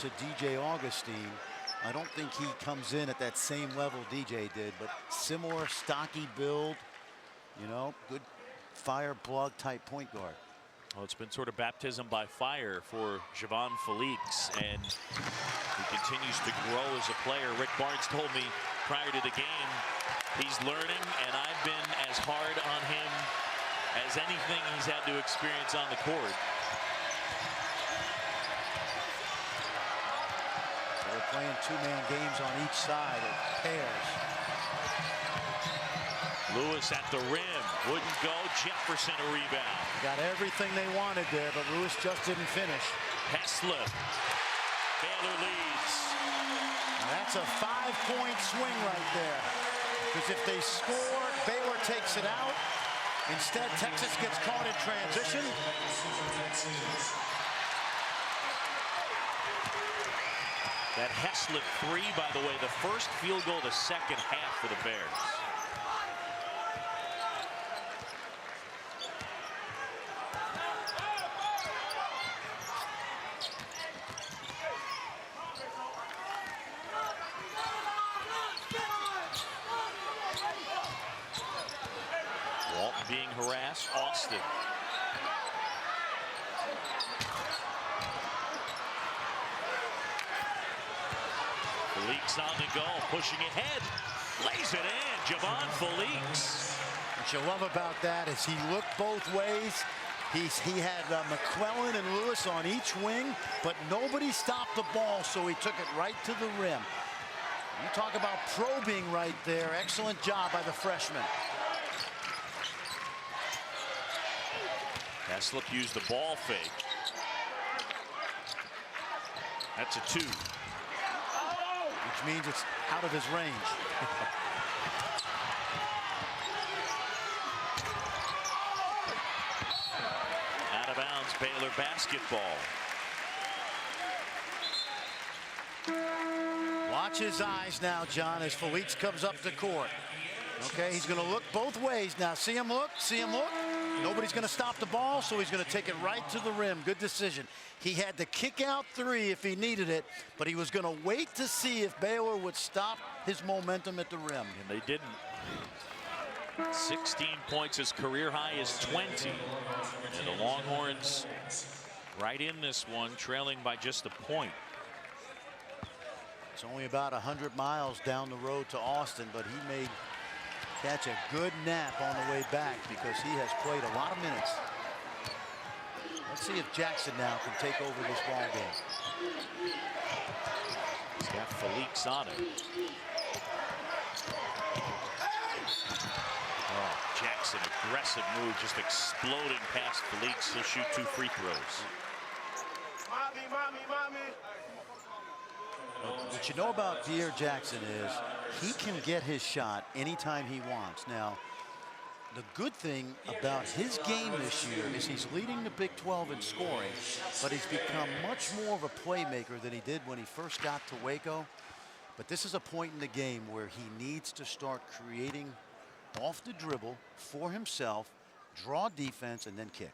to DJ Augustine. I don't think he comes in at that same level DJ did, but similar stocky build, you know, good fire plug type point guard. Well, it's been sort of baptism by fire for Javon Felix, and he continues to grow as a player. Rick Barnes told me prior to the game he's learning, and I've been as hard on him as anything he's had to experience on the court. They're playing two-man games on each side of pairs. Lewis at the rim, wouldn't go. Jefferson a rebound. Got everything they wanted there, but Lewis just didn't finish. Heslip. Baylor leads. Now that's a 5-point swing right there. Because if they score, Baylor takes it out. Instead, Texas gets caught in transition. That Heslip three, by the way, the first field goal of the second half for the Bears. Walton being harassed. Austin. Felix on the go, pushing ahead, lays it in. Javon Felix. What you love about that is he looked both ways. He had McClellan and Lewis on each wing, but nobody stopped the ball, so he took it right to the rim. You talk about probing right there. Excellent job by the freshman. Heslip used the ball fake. That's a 2. Which means it's out of his range. Out of bounds, Baylor basketball. Watch his eyes now, John, as Felix comes up the court. Okay, he's going to look both ways now. See him look, see him look. Nobody's going to stop the ball, so he's going to take it right to the rim. Good decision. He had to kick out 3 if he needed it, but he was going to wait to see if Baylor would stop his momentum at the rim. And they didn't. 16 points, his career high is 20. And the Longhorns right in this one, trailing by just a point. It's only about 100 miles down the road to Austin, but he made catch a good nap on the way back because he has played a lot of minutes. Let's see if Jackson now can take over this ball game. He's got Felix on it. Oh, Jackson, aggressive move, just exploding past Felix. He'll shoot 2 free throws. What you know about Pierre Jackson is he can get his shot anytime he wants. Now, the good thing about his game this year is he's leading the Big 12 in scoring, but he's become much more of a playmaker than he did when he first got to Waco. But this is a point in the game where he needs to start creating off the dribble for himself, draw defense, and then kick.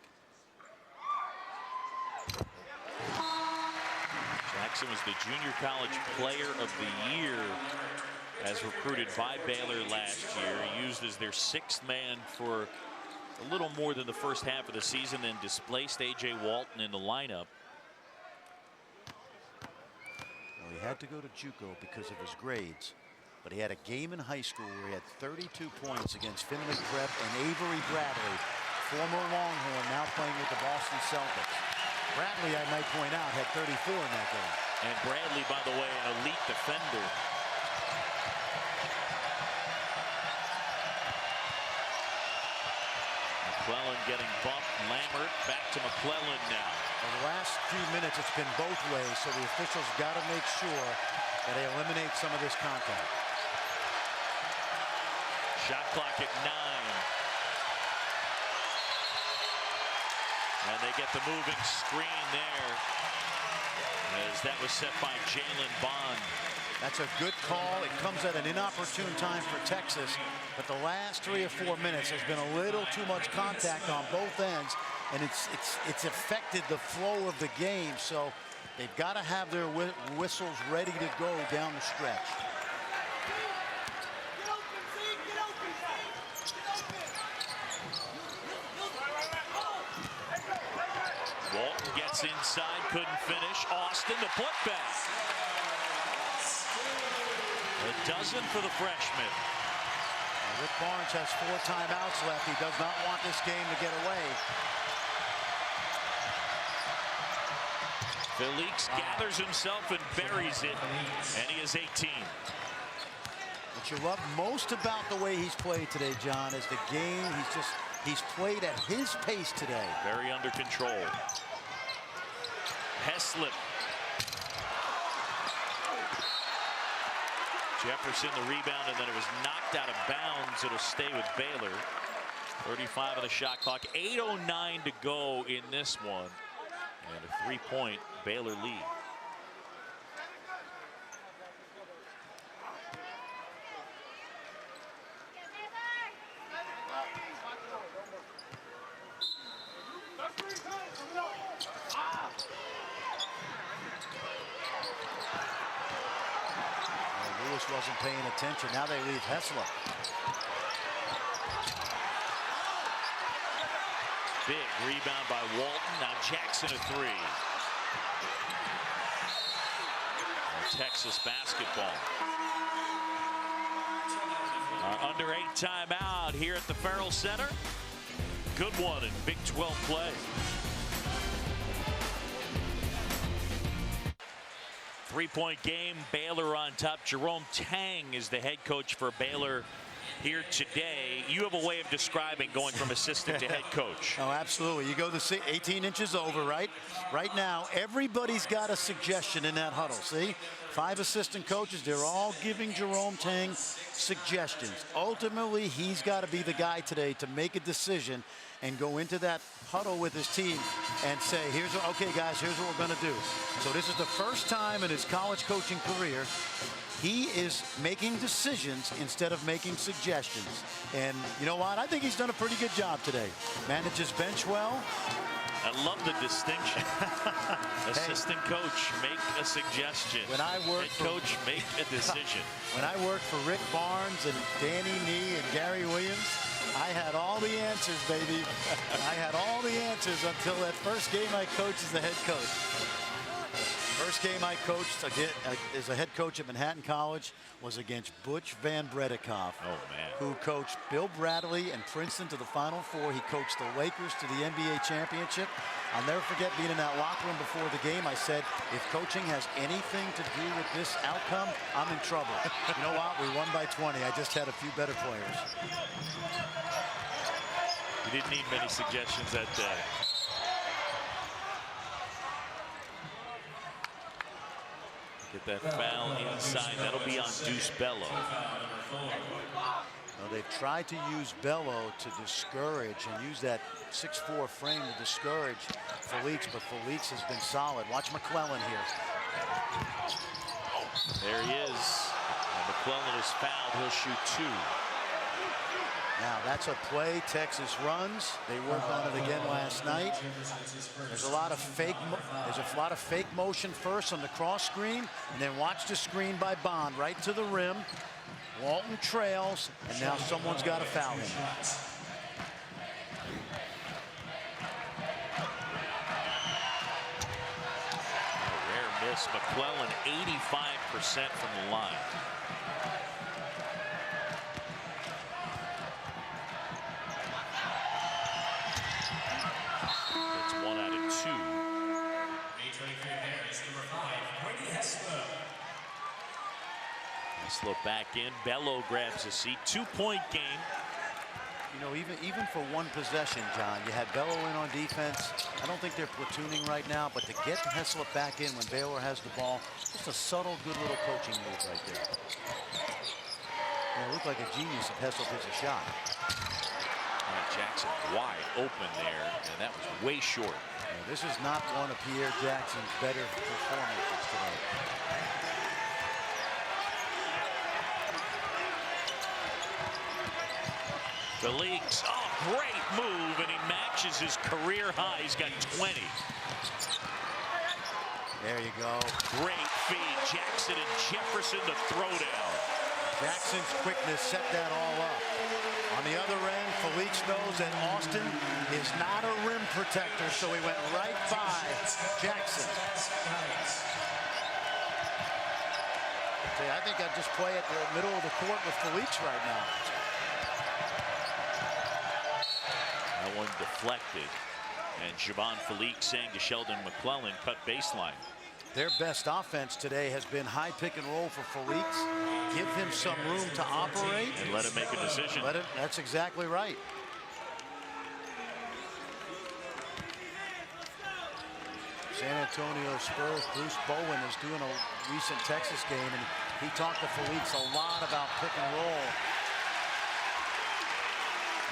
Jackson was the junior college player of the year as recruited by Baylor last year. He used as their 6th man for a little more than the first half of the season, then displaced A.J. Walton in the lineup. Well, he had to go to JUCO because of his grades, but he had a game in high school where he had 32 points against Findlay Prep and Avery Bradley, former Longhorn, now playing with the Boston Celtics. Bradley, I might point out, had 34 in that game. And Bradley, by the way, an elite defender. McClellan getting bumped. Lammert back to McClellan now. In the last few minutes, it's been both ways, so the officials got to make sure that they eliminate some of this contact. Shot clock at 9. And they get the moving screen there, as that was set by Jalen Bond. That's a good call. It comes at an inopportune time for Texas, but the last 3 or 4 minutes has been a little too much contact on both ends, and it's affected the flow of the game. So they've got to have their whistles ready to go down the stretch. Walton gets inside, couldn't finish. Austin, the putback. A dozen for the freshman. Rick Barnes has 4 timeouts left. He does not want this game to get away. Felix gathers himself and buries it, and he is 18. What you love most about the way he's played today, John, is the game. He's played at his pace today. Very under control. Heslip. Jefferson the rebound, and then it was knocked out of bounds. It'll stay with Baylor. 35 on the shot clock. 8:09 to go in this one. And a 3-point Baylor lead. Wasn't paying attention. Now they leave Hessler. Big rebound by Walton. Now Jackson a 3. And Texas basketball. Our under 8 timeout here at the Farrell Center. Good one in Big 12 play. 3-point game. Baylor on top. Jerome Tang is the head coach for Baylor here today. You have a way of describing going from assistant to head coach. Oh, absolutely. You go the 18 inches over, right? Right now, everybody's got a suggestion in that huddle. See? 5 assistant coaches. They're all giving Jerome Tang suggestions. Ultimately, he's got to be the guy today to make a decision and go into that huddle with his team and say, okay, guys, here's what we're going to do. So this is the first time in his college coaching career he is making decisions instead of making suggestions. And you know what? I think he's done a pretty good job today. Manages bench well. I love the distinction. Assistant coach, make a suggestion. When I worked head coach, make a decision. When I worked for Rick Barnes and Danny Nee and Gary Williams, I had all the answers, baby. I had all the answers until that first game I coached as the head coach. First game I coached as a head coach at Manhattan College was against Butch Van Bredikoff, who coached Bill Bradley and Princeton to the Final Four. He coached the Lakers to the NBA championship. I'll never forget being in that locker room before the game. I said, if coaching has anything to do with this outcome, I'm in trouble. You know what? We won by 20. I just had a few better players. You didn't need many suggestions that day. Get that foul inside. That'll be on Deuce Bello. Well, they've tried to use Bello to discourage and use that 6'4" frame to discourage Felix, but Felix has been solid. Watch McClellan here. There he is. McClellan is fouled. He'll shoot 2. Now that's a play Texas runs. They worked on it again last night. There's a lot of fake motion first on the cross screen, and then watch the screen by Bond right to the rim. Walton trails, and now someone's got to foul him. A rare miss. McClellan 85% from the line. Slow back in. Bello grabs a seat. 2-point game. You know, even for one possession, John, you had Bello in on defense. I don't think they're platooning right now, but to get Heslop back in when Baylor has the ball, just a subtle, good little coaching move right there. It looked like a genius if Heslop hits a shot. Jackson wide open there, and that was way short. Yeah, this is not one of Pierre Jackson's better performances tonight. Felix, great move, and he matches his career high. He's got 20. There you go. Great feed. Jackson and Jefferson the throwdown. Jackson's quickness set that all up. On the other end, Felix knows that Austin is not a rim protector, so he went right by Jackson. I think I'd just play at the middle of the court with Felix right now. That one deflected, and Javon Felix saying to Sheldon McClellan, cut baseline. Their best offense today has been high pick and roll for Felix. Give him some room to operate. And let him make a decision. That's exactly right. San Antonio Spurs, Bruce Bowen is doing a recent Texas game, and he talked to Felix a lot about pick and roll.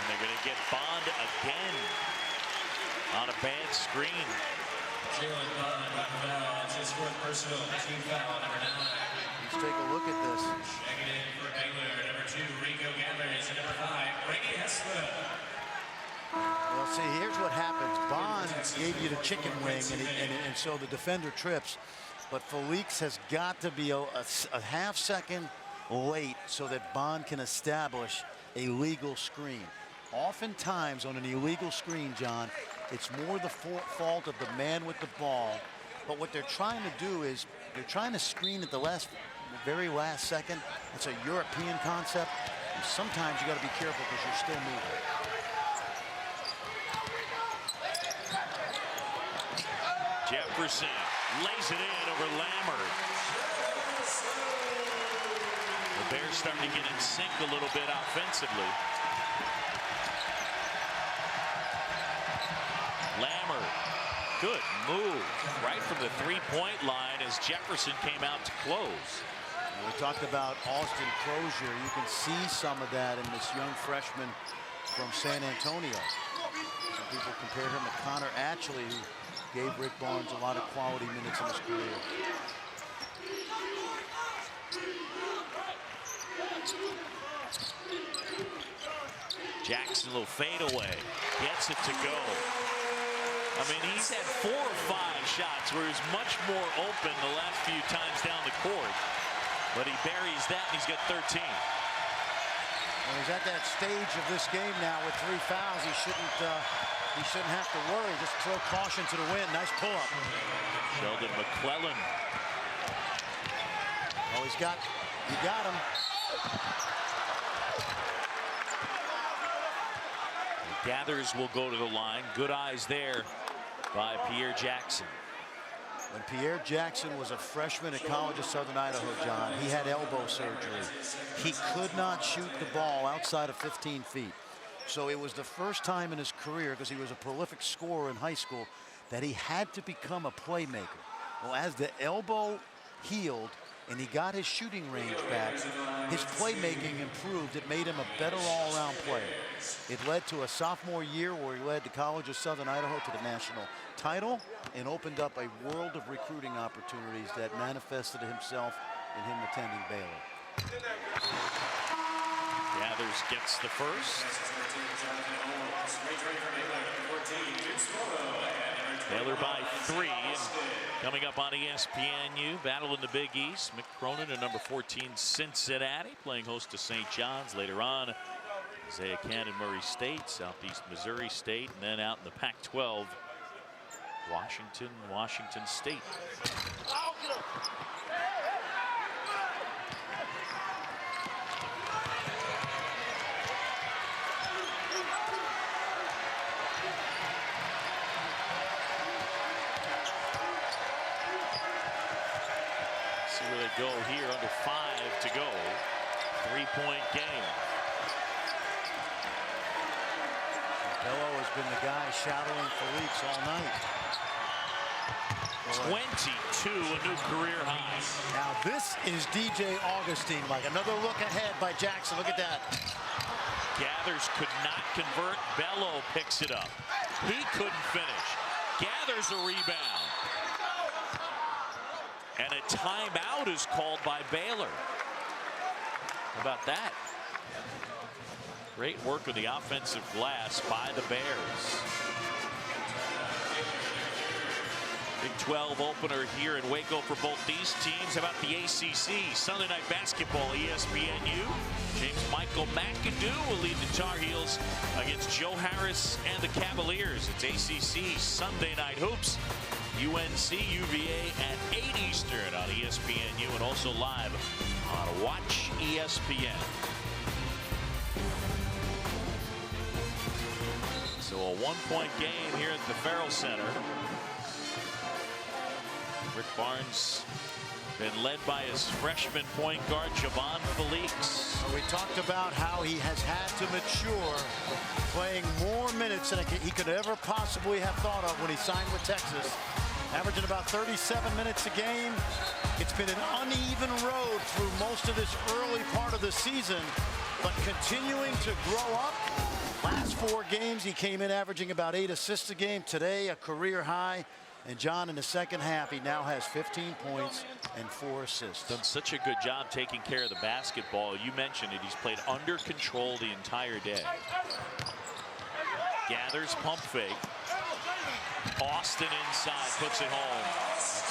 They're going to get Bond again on a bad screen. Jalen Bond on foul. It's his 4th personal. Team foul number 9. Let's take a look at this. Checking in for Baylor, number 2, Rico Gathers, and number 5, Brady Heslop. Well, see, here's what happens. Bond gave you the chicken wing, and so the defender trips. But Felix has got to be a half second late so that Bond can establish a legal screen. Oftentimes on an illegal screen, John, it's more the fault of the man with the ball. But what they're trying to do is they're trying to screen at the very last second. It's a European concept. And sometimes you got to be careful because you're still moving. Jefferson lays it in over Lammer. The Bears starting to get in sync a little bit offensively. Lammer, good move right from the 3-point line as Jefferson came out to close. We talked about Austin Crozier. You can see some of that in this young freshman from San Antonio. Some people compared him to Connor Atchley, who gave Rick Barnes a lot of quality minutes in his career. Jackson, a little fadeaway, gets it to go. I mean, he's had 4 or 5 shots where he's much more open the last few times down the court. But he buries that, and he's got 13. Well, he's at that stage of this game now with 3 fouls. He shouldn't have to worry. Just throw caution to the wind. Nice pull-up. Sheldon McClellan. Oh, you got him. Gathers will go to the line. Good eyes there by Pierre Jackson. When Pierre Jackson was a freshman at College of Southern Idaho, John, he had elbow surgery. He could not shoot the ball outside of 15 feet. So it was the first time in his career, because he was a prolific scorer in high school, that he had to become a playmaker. Well, as the elbow healed and he got his shooting range back, his playmaking improved. It made him a better all-around player. It led to a sophomore year where he led the College of Southern Idaho to the national title and opened up a world of recruiting opportunities that manifested himself in him attending Baylor. Gathers gets the first. Baylor by 3. And coming up on ESPNU, battle in the Big East. Mick Cronin and number 14 Cincinnati playing host to St. John's. Later on, Isaiah Cannon, Murray State, Southeast Missouri State, and then out in the Pac-12, Washington State. See where they go here, under 5 to go. 3-point game. Bello has been the guy shadowing Felix all night. 22, a new career high. Now this is DJ Augustine, like another look ahead by Jackson. Look at that. Gathers could not convert. Bello picks it up. He couldn't finish. Gathers a rebound. And a timeout is called by Baylor. How about that? Great work on the offensive glass by the Bears. Big 12 opener here in Waco for both these teams. How about the ACC? Sunday night basketball, ESPNU. James Michael McAdoo will lead the Tar Heels against Joe Harris and the Cavaliers. It's ACC Sunday night hoops. UNC UVA at 8 Eastern on ESPNU and also live on Watch ESPN. So a 1-point game here at the Farrell Center. Rick Barnes been led by his freshman point guard Javon Felix. We talked about how he has had to mature, playing more minutes than he could ever possibly have thought of when he signed with Texas. Averaging about 37 minutes a game. It's been an uneven road through most of this early part of the season, but continuing to grow up. Last 4 games, he came in averaging about 8 assists a game. Today, a career high. And John, in the second half, he now has 15 points and 4 assists. Done such a good job taking care of the basketball. You mentioned it. He's played under control the entire day. Gathers, pump fake. Austin inside, puts it home.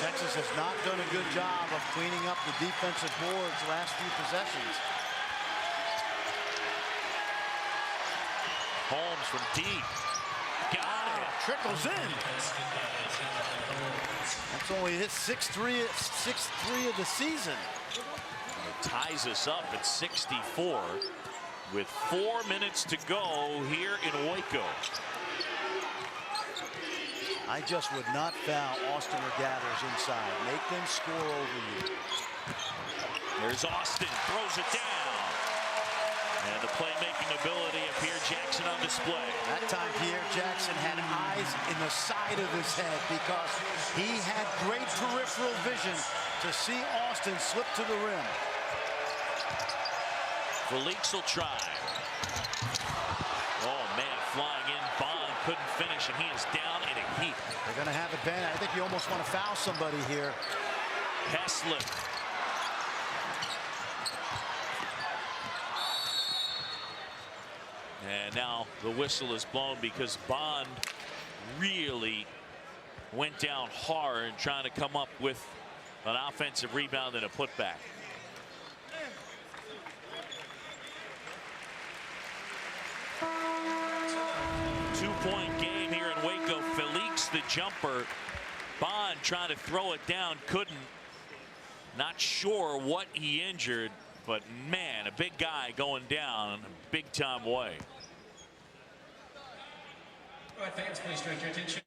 Texas has not done a good job of cleaning up the defensive boards the last few possessions. Holmes from deep. Got it. Trickles in. That's only his 6th 3 of the season. It ties us up at 64 with 4 minutes to go here in Waco. I just would not foul Austin or Gathers inside. Make them score over you. There's Austin, throws it down. And the playmaking ability of Pierre Jackson on display. That time Pierre Jackson had eyes in the side of his head because he had great peripheral vision to see Austin slip to the rim. Felix will try. Oh man, flying in. Bond couldn't finish and he is down in a heap. They're going to have advantage. I think you almost want to foul somebody here. Heslip. And now the whistle is blown because Bond really went down hard trying to come up with an offensive rebound and a putback. Two-point game here in Waco. Felix the jumper. Bond trying to throw it down, couldn't. Not sure what he injured, but man, a big guy going down in a big time way. All right, fans, please direct your attention.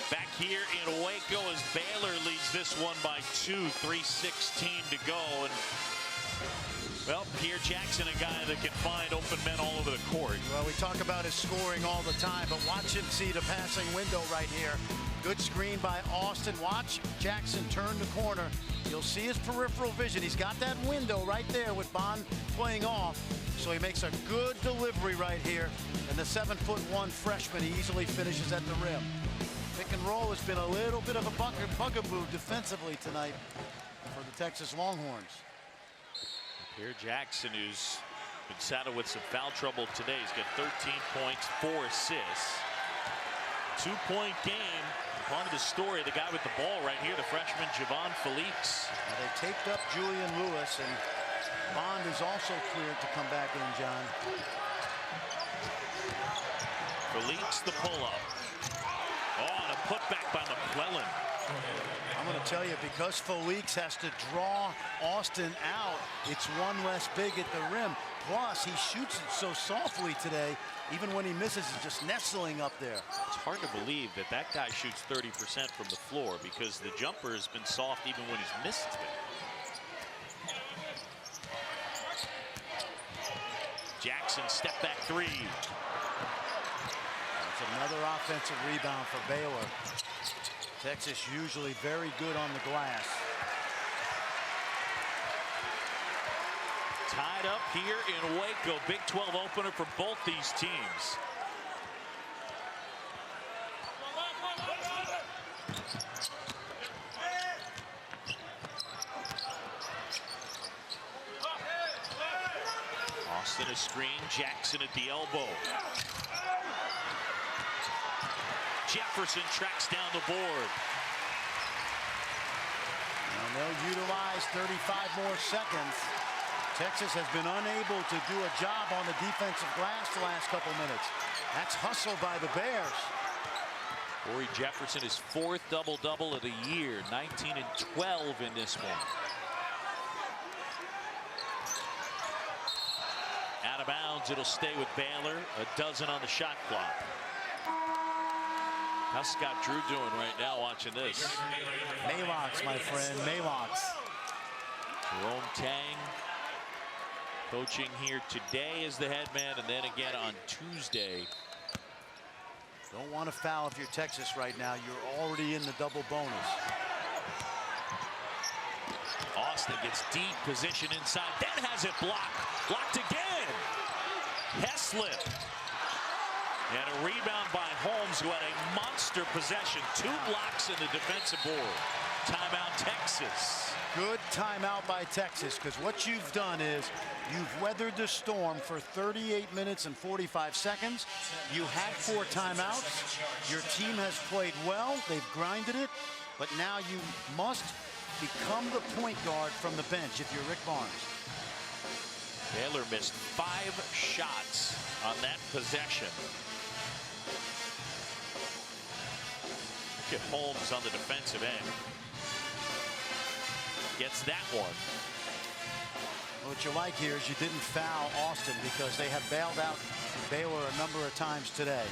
Back here in Waco as Baylor leads this one by 2, 3:16 to go. And well, Pierre Jackson, a guy that can find open men all over the court. Well, we talk about his scoring all the time, but watch him see the passing window right here. Good screen by Austin. Watch Jackson turn the corner. You'll see his peripheral vision. He's got that window right there with Bond playing off. So he makes a good delivery right here. And the 7'1" freshman, he easily finishes at the rim. Pick and roll has been a little bit of a bugaboo defensively tonight for the Texas Longhorns. Here Jackson, who's been saddled with some foul trouble today. He's got 13 points, 4 assists. 2-point game. Part of the story, the guy with the ball right here, the freshman Javon Felix. They taped up Julian Lewis, and Bond is also cleared to come back in, John. Felix the pull-up. Oh, and a putback by McClellan. I'm going to tell you, because Felix has to draw Austin out, it's one less big at the rim. Plus, he shoots it so softly today. Even when he misses, he's just nestling up there. It's hard to believe that that guy shoots 30% from the floor, because the jumper has been soft even when he's missed it. Jackson step back three. That's another offensive rebound for Baylor. Texas usually very good on the glass. Tied up here in Waco. Big 12 opener for both these teams. Austin a screen. Jackson at the elbow. Jefferson tracks down the board. And they'll utilize 35 more seconds. Texas has been unable to do a job on the defensive glass the last couple minutes. That's hustle by the Bears. Corey Jefferson, his 4th double-double of the year, 19 and 12 in this one. Out of bounds, it'll stay with Baylor. A dozen on the shot clock. How's Scott Drew doing right now watching this? Maylocks, my friend, Maylocks. Jerome Tang coaching here today as the head man, and then again on Tuesday. Don't want to foul if you're Texas right now. You're already in the double bonus. Austin gets deep position inside, then has it blocked. Blocked again. Heslip. And a rebound by Holmes, who had a monster possession. 2 blocks in the defensive board. Timeout, Texas. Good timeout by Texas, because what you've done is you've weathered the storm for 38 minutes and 45 seconds. You had 4 timeouts. Your team has played well. They've grinded it. But now you must become the point guard from the bench if you're Rick Barnes. Baylor missed 5 shots on that possession. Look at Holmes on the defensive end. Gets that one. What you like here is you didn't foul Austin, because they have bailed out Baylor a number of times today.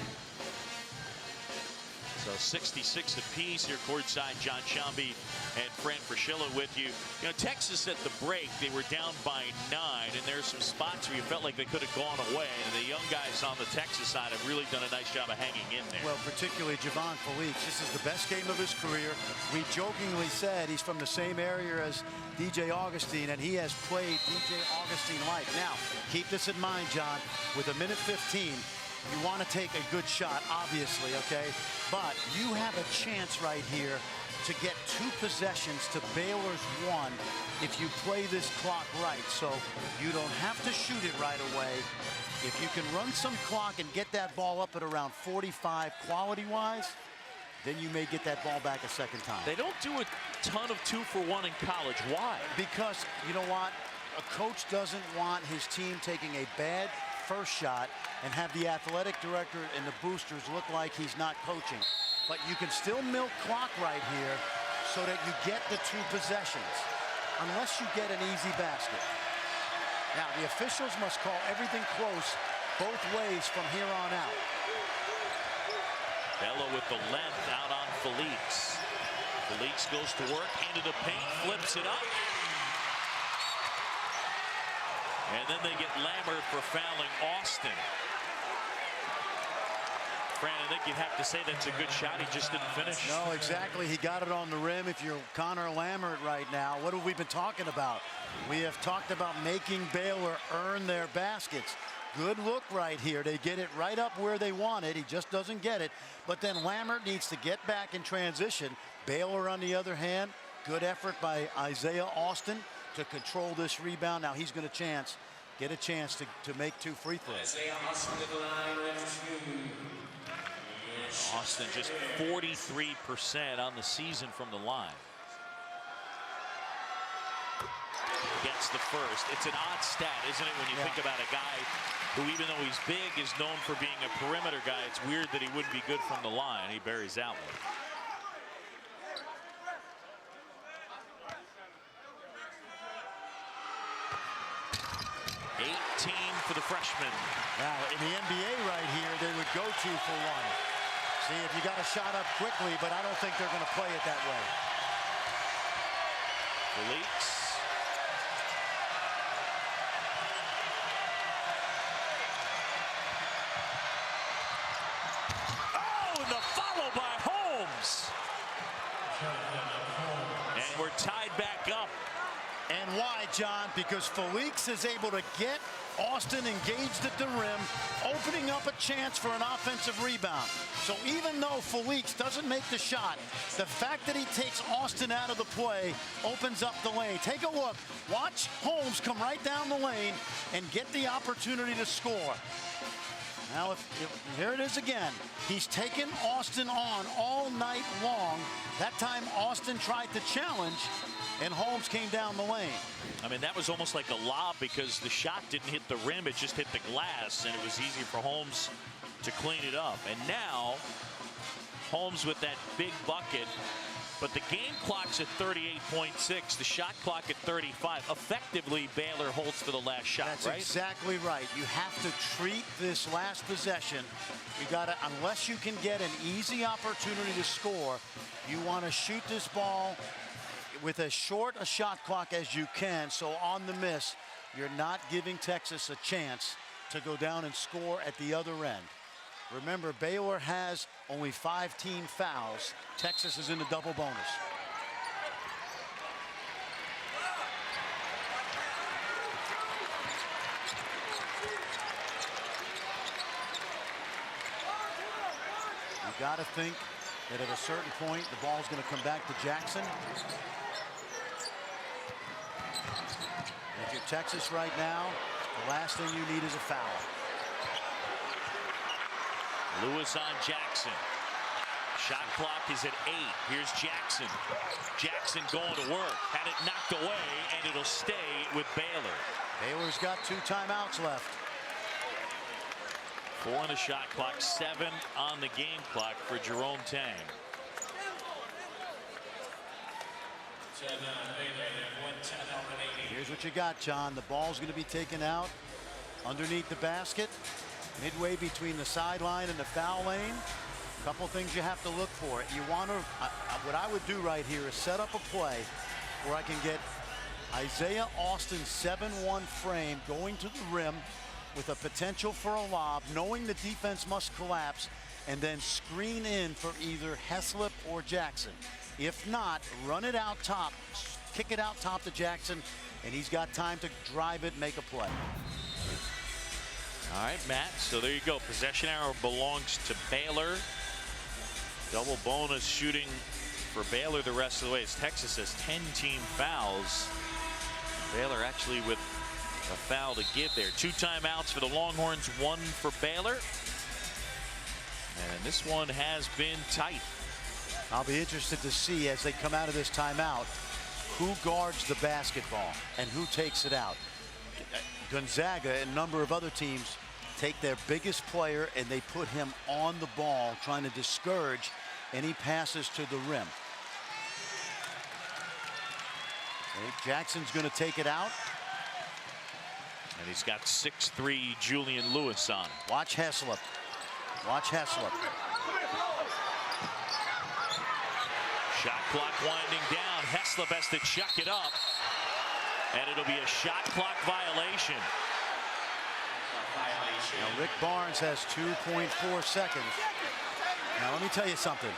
So 66 apiece here courtside. John Shambi and Fran Fraschilla with you. You know, Texas at the break, they were down by 9, and there's some spots where you felt like they could have gone away. And the young guys on the Texas side have really done a nice job of hanging in there. Well, particularly Javon Felix. This is the best game of his career. We jokingly said he's from the same area as DJ Augustine, and he has played DJ Augustine-like. Now, keep this in mind, John. With 1:15, you want to take a good shot, obviously, okay? But you have a chance right here to get 2 possessions to Baylor's 1 if you play this clock right. So you don't have to shoot it right away. If you can run some clock and get that ball up at around 45 quality-wise, then you may get that ball back a second time. They don't do a ton of 2-for-1 in college. Why? Because, you know what? A coach doesn't want his team taking a bad first shot and have the athletic director and the boosters look like he's not coaching. But you can still milk clock right here so that you get the 2 possessions, unless you get an easy basket. Now, the officials must call everything close both ways from here on out. Bello with the length out on Felix. Felix goes to work into the paint, flips it up. And then they get Lammert for fouling Austin. Fran, I think you'd have to say that's a good shot. He just didn't finish. No, exactly. He got it on the rim. If you're Connor Lammert right now, what have we been talking about? We have talked about making Baylor earn their baskets. Good look right here. They get it right up where they want it. He just doesn't get it. But then Lammert needs to get back in transition. Baylor, on the other hand, good effort by Isaiah Austin to control this rebound. Now he's going to get a chance to make 2 free throws. Isaiah Austin to the line with 2. Austin just 43% on the season from the line. Gets the first. It's an odd stat, isn't it, when you think about a guy who, even though he's big, is known for being a perimeter guy. It's weird that he wouldn't be good from the line. He buries that one. For the freshman. Now, in the NBA right here, they would go 2 for 1. See if you got a shot up quickly, but I don't think they're going to play it that way. Felix. Oh, and the follow by Holmes. And we're tied back up. And why, John? Because Felix is able to get Austin engaged at the rim, opening up a chance for an offensive rebound. So even though Felix doesn't make the shot, the fact that he takes Austin out of the play opens up the lane. Take a look. Watch Holmes come right down the lane and get the opportunity to score. Now, here it is again. He's taken Austin on all night long. That time, Austin tried to challenge, and Holmes came down the lane. I mean, that was almost like a lob because the shot didn't hit the rim. It just hit the glass, and it was easy for Holmes to clean it up. And now, Holmes with that big bucket. But the game clock's at 38.6. The shot clock at 35. Effectively, Baylor holds for the last shot, That's right? exactly right. You have to treat this last possession. You got to, unless you can get an easy opportunity to score, you want to shoot this ball with as short a shot clock as you can. So on the miss, you're not giving Texas a chance to go down and score at the other end. Remember, Baylor has only 5 team fouls. Texas is in the double bonus. You got to think that at a certain point, the ball's going to come back to Jackson. If you're Texas right now, the last thing you need is a foul. Lewis on Jackson. Shot clock is at 8. Here's Jackson. Jackson going to work. Had it knocked away, and it'll stay with Baylor. Baylor's got 2 timeouts left. 4 on the shot clock, 7 on the game clock for Jerome Tang. Here's what you got, John. The ball's going to be taken out underneath the basket, midway between the sideline and the foul lane. A couple things you have to look for. You want to, what I would do right here is set up a play where I can get Isaiah Austin's 7-1 frame going to the rim with a potential for a lob, knowing the defense must collapse, and then screen in for either Heslop or Jackson. If not, run it out top, kick it out top to Jackson, and he's got time to drive it, make a play. All right, Matt, so there you go. Possession arrow belongs to Baylor. Double bonus shooting for Baylor the rest of the way as Texas has 10 team fouls. Baylor actually with a foul to give there. 2 timeouts for the Longhorns, 1 for Baylor. And this one has been tight. I'll be interested to see as they come out of this timeout who guards the basketball and who takes it out. Gonzaga and a number of other teams take their biggest player and they put him on the ball, trying to discourage any passes to the rim. Okay, Jackson's going to take it out. And he's got 6'3" Julian Lewis on him. Watch Heslop. Watch Heslop. Shot clock winding down. Heslop has to chuck it up. And it'll be a shot clock violation. Now Rick Barnes has 2.4 seconds. Now let me tell you something.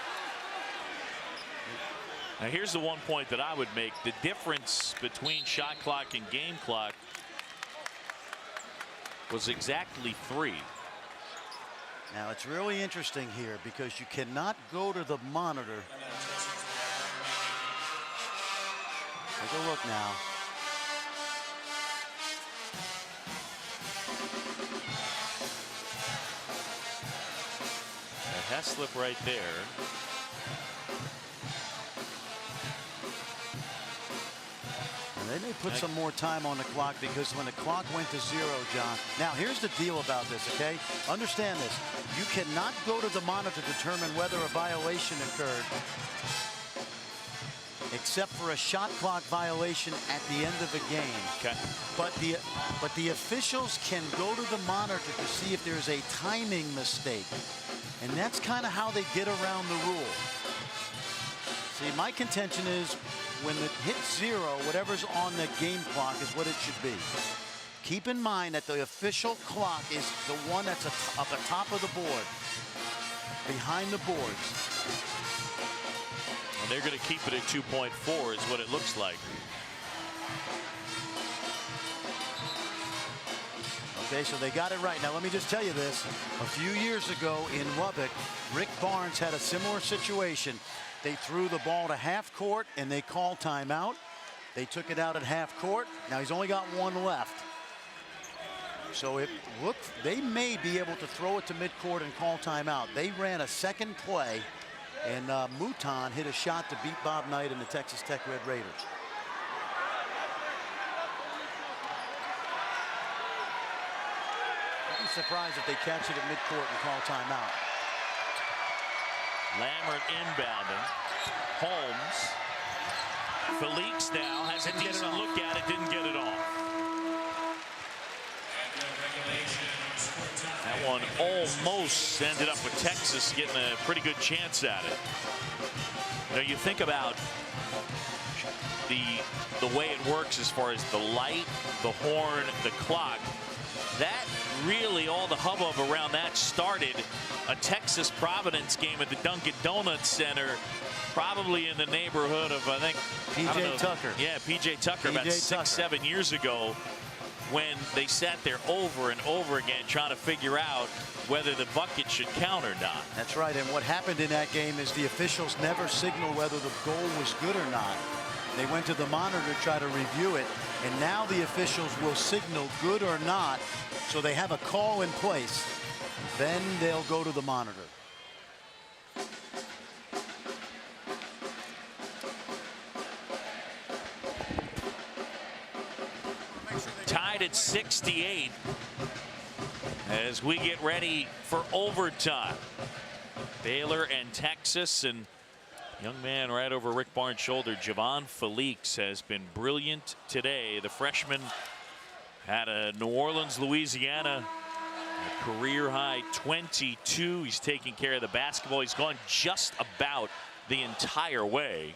Now here's the one point that I would make. The difference between shot clock and game clock was exactly 3. Now it's really interesting here because you cannot go to the monitor. Take a look now. A Heslop right there. They may put some more time on the clock because when the clock went to 0, John. Now, here's the deal about this, okay? Understand this. You cannot go to the monitor to determine whether a violation occurred except for a shot clock violation at the end of a game. Okay. But the officials can go to the monitor to see if there's a timing mistake. And that's kind of how they get around the rule. See, my contention is when it hits 0, whatever's on the game clock is what it should be. Keep in mind that the official clock is the one that's at the top of the board, behind the boards. And they're going to keep it at 2.4 is what it looks like. Okay, so they got it right. Now, let me just tell you this. A few years ago in Lubbock, Rick Barnes had a similar situation. They threw the ball to half court and they called timeout. They took it out at half court. Now he's only got 1 left. So it looked, they may be able to throw it to midcourt and call timeout. They ran a second play and Mouton hit a shot to beat Bob Knight and the Texas Tech Red Raiders. I'd be surprised if they catch it at midcourt and call timeout. Lammert inbounding. Holmes. Felix now has a decent look at it, didn't get it off. That one almost ended up with Texas getting a pretty good chance at it. You know, you think about the way it works as far as the light, the horn, the clock. That really, all the hubbub around that started a Texas Providence game at the Dunkin' Donuts Center, probably in the neighborhood of, I think, P.J. Tucker. Yeah, P.J. Tucker, about 6-7 years ago, when they sat there over and over again trying to figure out whether the bucket should count or not. That's right, and what happened in that game is the officials never signaled whether the goal was good or not. They went to the monitor to try to review it, and now the officials will signal good or not, so they have a call in place. Then they'll go to the monitor. Tied at 68 as we get ready for overtime. Baylor and Texas, and young man right over Rick Barnes' shoulder, Javon Felix, has been brilliant today. The freshman had a New Orleans, Louisiana, a career high 22. He's taking care of the basketball. He's gone just about the entire way.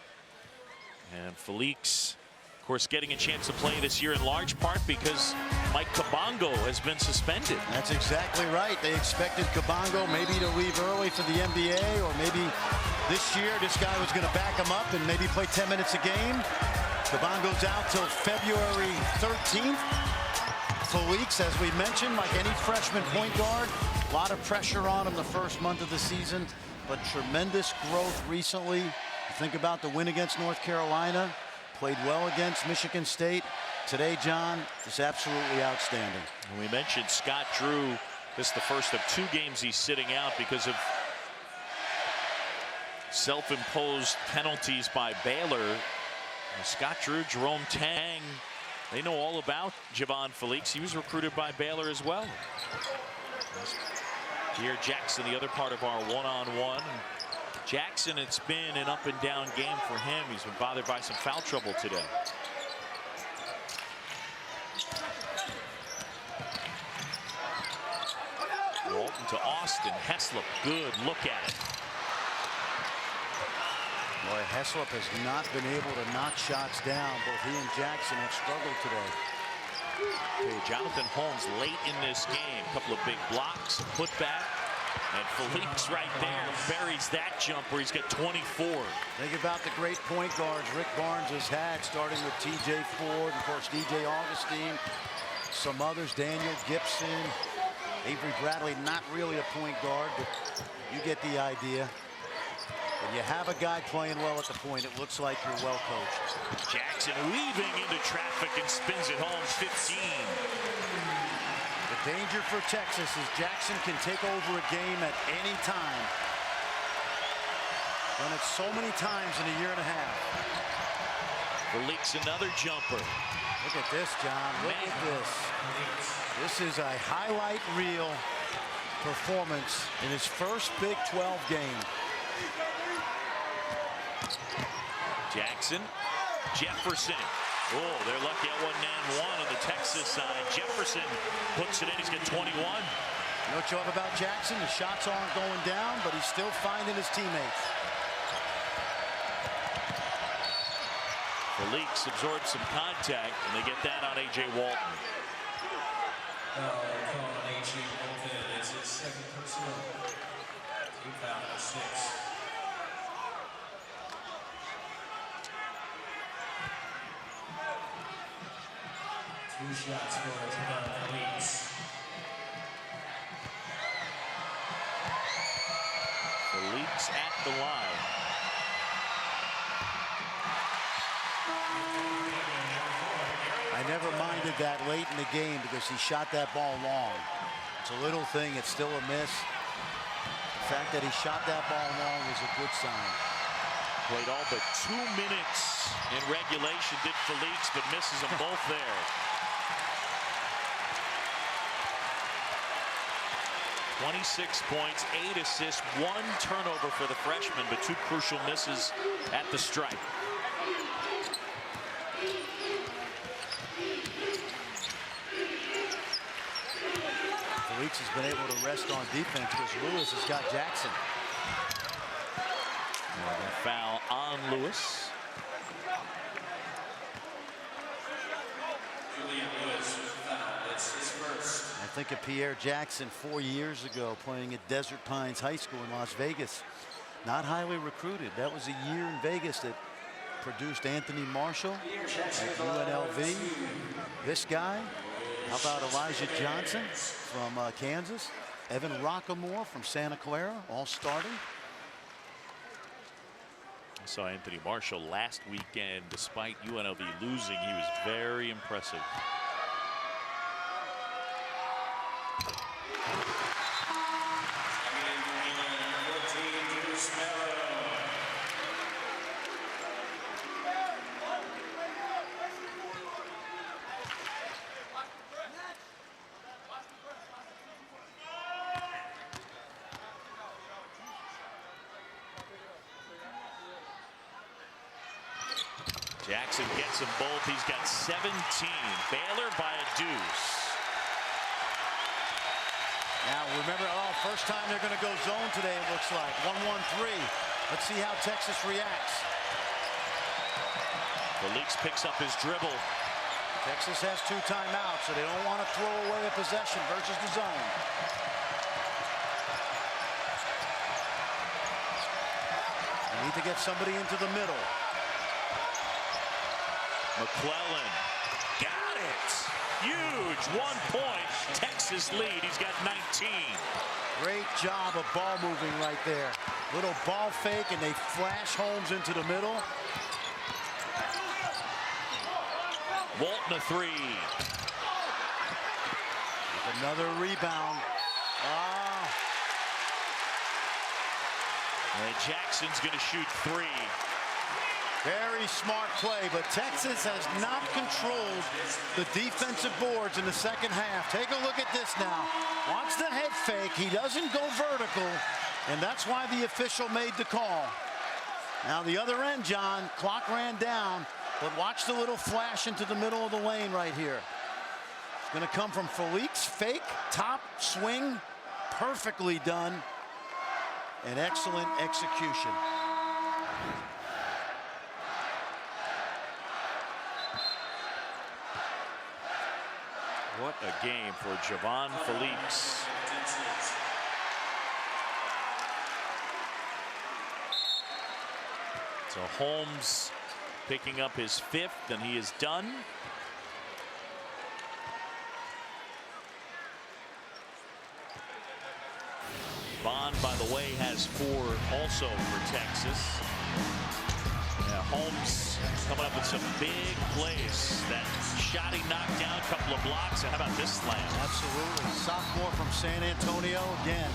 And Felix, of course, getting a chance to play this year in large part because Mike Kabongo has been suspended. That's exactly right. They expected Kabongo maybe to leave early for the NBA, or maybe this year this guy was going to back him up and maybe play 10 minutes a game. Kabongo's out till February 13th. Felix, as we mentioned, like any freshman point guard, a lot of pressure on him the first month of the season, but tremendous growth recently. You think about the win against North Carolina, played well against Michigan State. Today, John, is absolutely outstanding. And we mentioned Scott Drew. This is the first of 2 games he's sitting out because of self-imposed penalties by Baylor. And Scott Drew, Jerome Tang, they know all about Javon Felix. He was recruited by Baylor as well. Pierre Jackson, the other part of our one-on-one. Jackson, it's been an up and down game for him. He's been bothered by some foul trouble today. Walton to Austin. Heslop, good look at it. Boy, Heslop has not been able to knock shots down. Both he and Jackson have struggled today. Okay, Jonathan Holmes late in this game. A couple of big blocks, a putback. And Felix right there buries that jumper. He's got 24. Think about the great point guards Rick Barnes has had, starting with T.J. Ford, of course, DJ Augustine. some others, Daniel Gibson, Avery Bradley, not really a point guard, but you get the idea. When you have a guy playing well at the point, it looks like you're well coached. Jackson weaving into traffic and spins it home. 15. The danger for Texas is Jackson can take over a game at any time. Done it so many times in a year and a half. Leaks another jumper. Look at this, John. Look at this. This is a highlight reel performance in his first Big 12 game. Jackson, Jefferson. Oh, they're lucky at 1-and-1 on the Texas side. Jefferson puts it in. He's got 21. You know what you love about Jackson? The shots aren't going down, but he's still finding his teammates. The Leaks absorb some contact, and they get that on A.J. Walton. Call on A.J. Walton. It's his second personal. Team foul number 6. Two shots for the Leaks. The Leaks at the line. I never minded that late in the game because he shot that ball long. It's a little thing. It's still a miss. The fact that he shot that ball long is a good sign. Played all but 2 minutes in regulation, did Felix, but misses them both there. .26 points, 8 assists, 1 turnover for the freshman, but 2 crucial misses at the stripe. Felix has been able to rest on defense because Lewis has got Jackson. Foul on Lewis. I think of Pierre Jackson 4 years ago playing at Desert Pines High School in Las Vegas. Not highly recruited. That was a year in Vegas that produced Anthony Marshall at UNLV. This guy, how about Elijah Johnson from Kansas? Evan Rockamore from Santa Clara, all starting. I saw Anthony Marshall last weekend. Despite UNLV losing, he was very impressive. Jackson gets them both. He's got 17. Baylor by a deuce. Now remember, first time they're going to go zone today, it looks like. 1-1-3. Let's see how Texas reacts. Felix picks up his dribble. Texas has 2 timeouts, so they don't want to throw away a possession versus the zone. They need to get somebody into the middle. McClellan got it. Huge 1 point. Texas lead. He's got 19. Great job of ball moving right there. Little ball fake, and they flash Holmes into the middle. Walton a 3. Another rebound. And Jackson's going to shoot 3. Very smart play, but Texas has not controlled the defensive boards in the second half. Take a look at this now. Watch the head fake. He doesn't go vertical, and that's why the official made the call. Now the other end, John, clock ran down, but watch the little flash into the middle of the lane right here. It's going to come from Felix. Fake, top, swing, perfectly done, and excellent execution. What a game for Javon Felix. So Holmes picking up his 5th, and he is done. Bond, by the way, has 4 also for Texas. Yeah, Holmes coming up with some big plays. That shot he knocked down, a couple of blocks, and how about this slam? Absolutely. Sophomore from San Antonio again.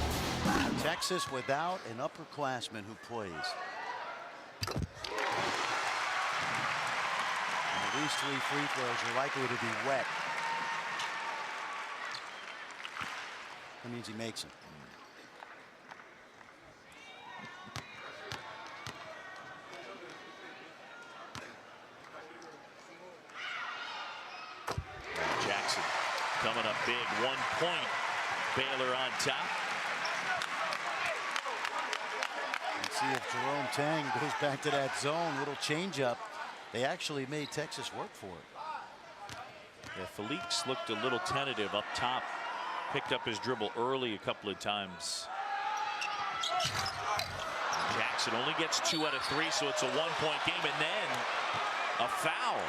Texas without an upperclassman who plays. And these 3 free throws are likely to be wet. That means he makes them. Jackson coming up big. 1 point. Baylor on top. Let's see if Jerome Tang goes back to that zone. Little changeup. They actually made Texas work for it. Yeah, Felix looked a little tentative up top. Picked up his dribble early a couple of times. Jackson only gets 2 out of 3, so it's a 1-point game, and then a foul.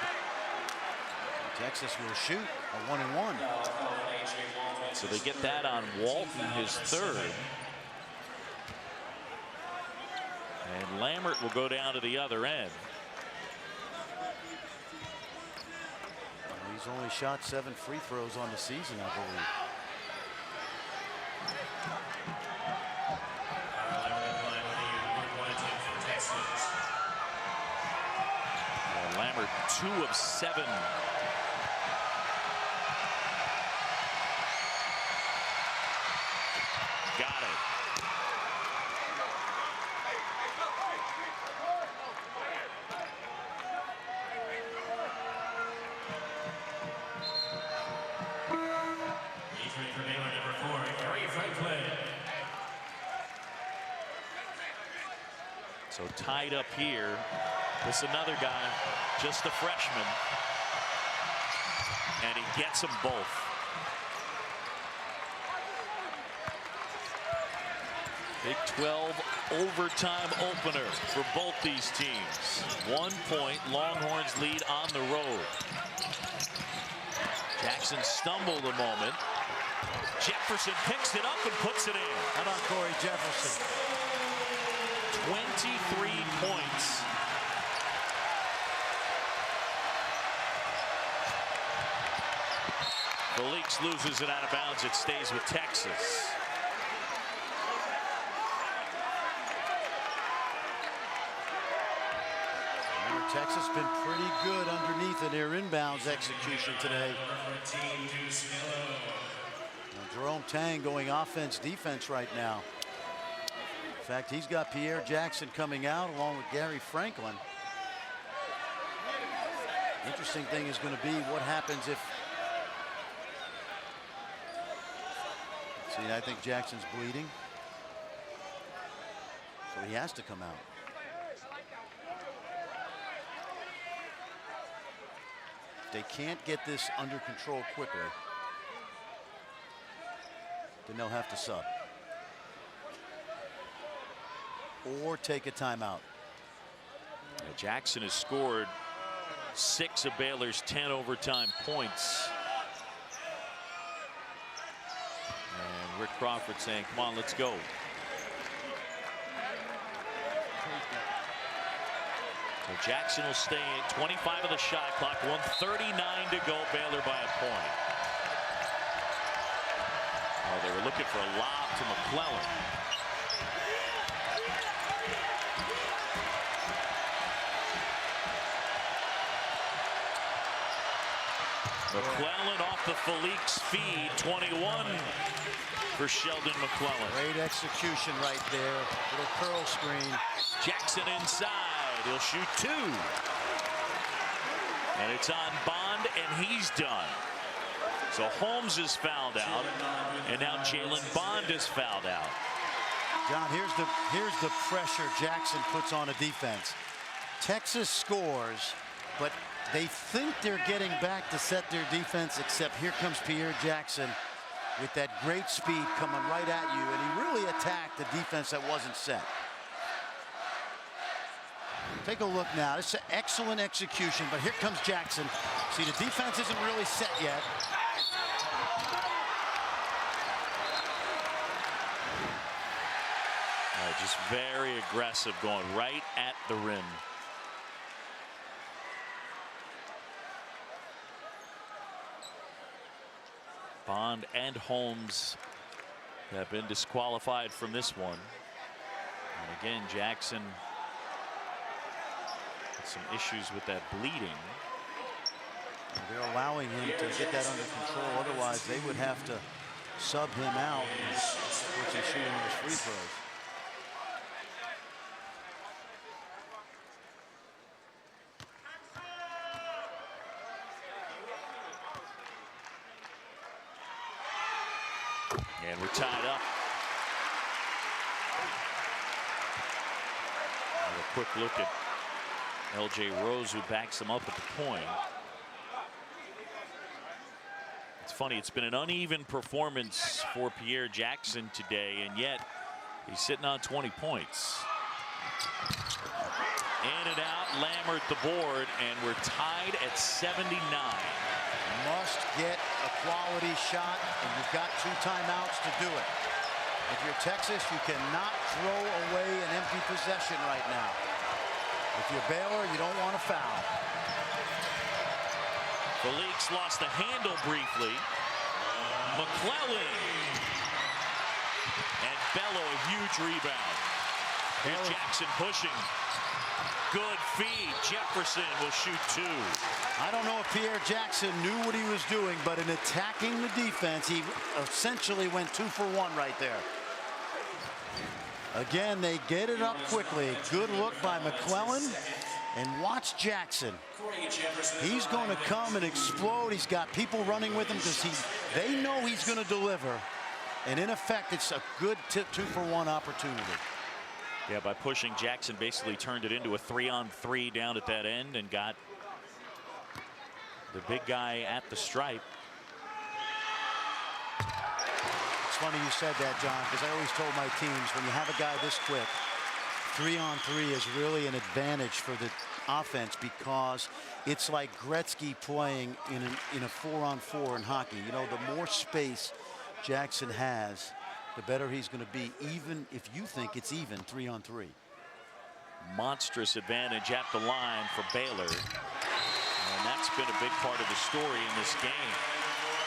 Texas will shoot a 1-and-1. So they get that on Walton, his 3rd. And Lambert will go down to the other end. He's only shot 7 free throws on the season, I believe. Lambert 2 of 7. Got it. For Baylor, number 4, Gary Franklin. So tied up here. This another guy, just a freshman. And he gets them both. Big 12 overtime opener for both these teams. 1 point, Longhorns lead on the road. Jackson stumbled a moment. Jefferson picks it up and puts it in. How about Corey Jefferson? 23 points. Felix loses it out of bounds. It stays with Texas. Texas been pretty good underneath in their inbounds execution today. Jerome Tang going offense defense right now. In fact, he's got Pierre Jackson coming out along with Gary Franklin. Interesting thing is going to be what happens if. See, I think Jackson's bleeding, so he has to come out. They can't get this under control quickly, then they'll have to sub or take a timeout. Jackson has scored 6 of Baylor's 10 overtime points. And Rick Crawford saying, come on, let's go. So Jackson will stay at 25 of the shot clock, 1:39 to go, Baylor by a point. Oh, they were looking for a lob to McClellan. McClellan off the Felix feed, 21 for Sheldon McClellan. Great execution right there. Little curl screen. Jackson inside. He'll shoot 2. And it's on Bond, and he's done. So Holmes is fouled out, and now Jalen Bond is fouled out. John, here's the pressure Jackson puts on a defense. Texas scores, but they think they're getting back to set their defense, except here comes Pierre Jackson with that great speed coming right at you, and he really attacked the defense that wasn't set. Take a look now. It's an excellent execution, but here comes Jackson. See, the defense isn't really set yet. just very aggressive, going right at the rim. Bond and Holmes have been disqualified from this one. And again, Jackson had some issues with that bleeding. They're allowing him to get that under control. Otherwise, they would have to sub him out and force him shooting those free throws. And we're tied up. And a quick look at L.J. Rose, who backs him up at the point. It's funny, it's been an uneven performance for Pierre Jackson today, and yet he's sitting on 20 points. In and out, Lammert the board, and we're tied at 79. Must get a quality shot, and you've got 2 timeouts to do it. If you're Texas, you cannot throw away an empty possession right now. If you're Baylor, you don't want to foul. Felix lost the handle briefly. McClellan. And Bello, a huge rebound. Here's Jackson pushing. Good feed. Jefferson will shoot 2. I don't know if Pierre Jackson knew what he was doing, but in attacking the defense, he essentially went 2 for 1 right there. Again, they get it up quickly. Good look by McClellan. And watch Jackson. He's going to come and explode. He's got people running with him because they know he's going to deliver. And in effect, it's a good 2 for 1 opportunity. Yeah, by pushing, Jackson basically turned it into a 3-on-3 down at that end and got the big guy at the stripe. It's funny you said that, John, because I always told my teams, when you have a guy this quick, 3-on-3 is really an advantage for the offense, because it's like Gretzky playing in a 4-on-4 in hockey. You know, the more space Jackson has, the better he's going to be, even if you think it's even 3-on-3. Monstrous advantage at the line for Baylor. And that's been a big part of the story in this game.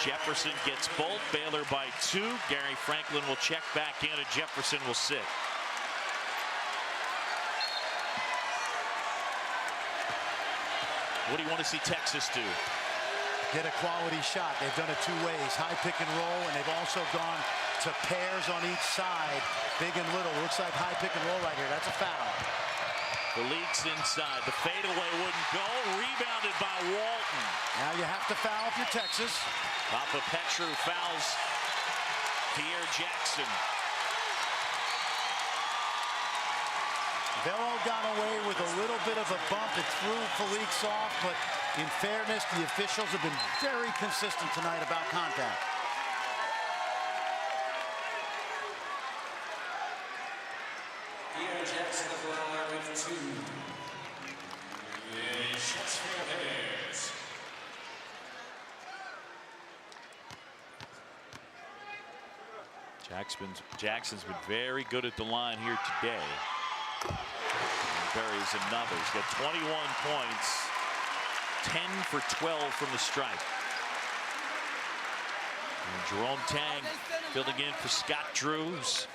Jefferson gets both. Baylor by 2. Gary Franklin will check back in, and Jefferson will sit. What do you want to see Texas do? Get a quality shot. They've done it 2 ways. High pick and roll, and they've also gone to pairs on each side, big and little. Looks like high pick and roll right here. That's a foul. The leak's inside. The fadeaway wouldn't go. Rebounded by Walton. Now you have to foul if you're Texas. Papa Petru fouls Pierre Jackson. Bello got away with a little bit of a bump. It threw Felix off, but in fairness, the officials have been very consistent tonight about contact. Pierre Jackson of line with 2. Shots for the Bears. Jackson's been very good at the line here today. And buries another. He's got 21 points, 10 for 12 from the stripe. And Jerome Tang filling in for Scott Drews,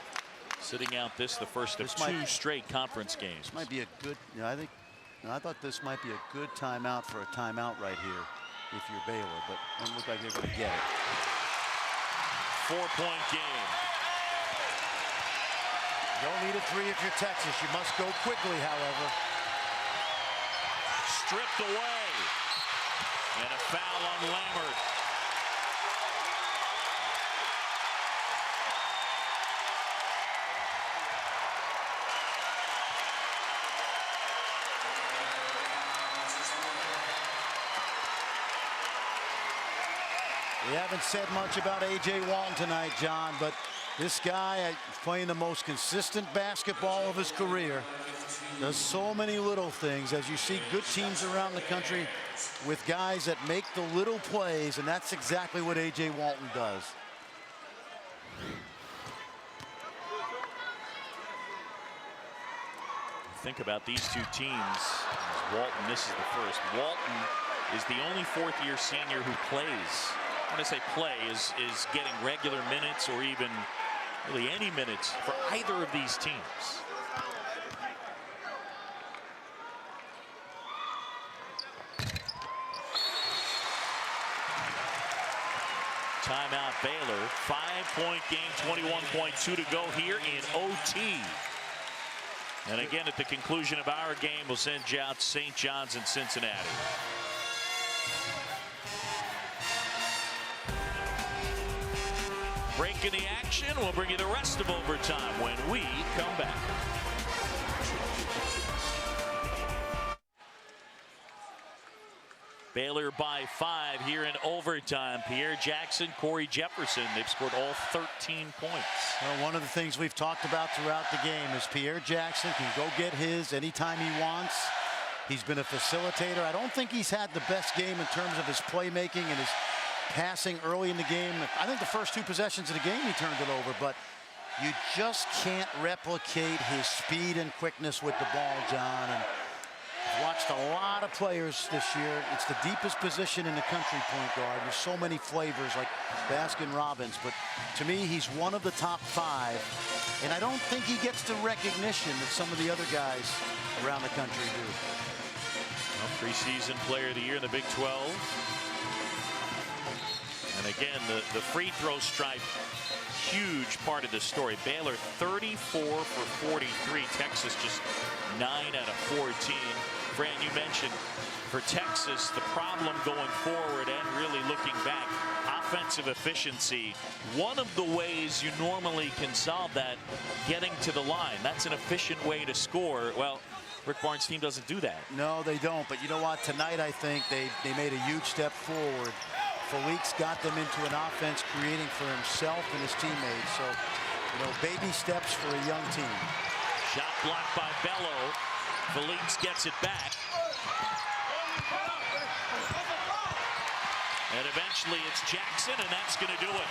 sitting out the first of 2 straight conference games. This might be a good, I thought this might be a good timeout for a timeout right here if you're Baylor, but it doesn't look like they're going to get it. 4-point game. You don't need a 3 if you're Texas. You must go quickly, however. Stripped away. And a foul on Lammert. We haven't said much about A.J. Walton tonight, John, but this guy is playing the most consistent basketball of his career. Does so many little things, as you see good teams around the country with guys that make the little plays, and that's exactly what A.J. Walton does. think about these two teams, Walton, this is the first. Walton is the only fourth-year senior who plays. When I say play, is getting regular minutes or even really any minutes for either of these teams. Timeout Baylor. 5-point game, 21.2 to go here in OT. And again, at the conclusion of our game, we'll send you out St. John's and Cincinnati. Break in the action. We'll bring you the rest of overtime when we come back. Baylor by 5 here in overtime. Pierre Jackson, Corey Jefferson, they've scored all 13 points. Well, one of the things we've talked about throughout the game is Pierre Jackson can go get his anytime he wants. He's been a facilitator. I don't think he's had the best game in terms of his playmaking and his passing early in the game. I think the first 2 possessions of the game he turned it over, but you just can't replicate his speed and quickness with the ball, John. And I've watched a lot of players this year. It's the deepest position in the country, point guard. There's so many flavors like Baskin-Robbins, but to me, he's one of the top 5. And I don't think he gets the recognition that some of the other guys around the country do. Well, preseason player of the year in the Big 12. And again, the free throw stripe, huge part of the story. Baylor 34 for 43. Texas just 9 out of 14. Fran, you mentioned for Texas, the problem going forward and really looking back, offensive efficiency. One of the ways you normally can solve that, getting to the line. That's an efficient way to score. Well, Rick Barnes' team doesn't do that. No, they don't. But you know what? Tonight, I think they made a huge step forward. Felix got them into an offense creating for himself and his teammates. So, you know, baby steps for a young team. Shot blocked by Bello. Felix gets it back. And eventually it's Jackson, and that's going to do it.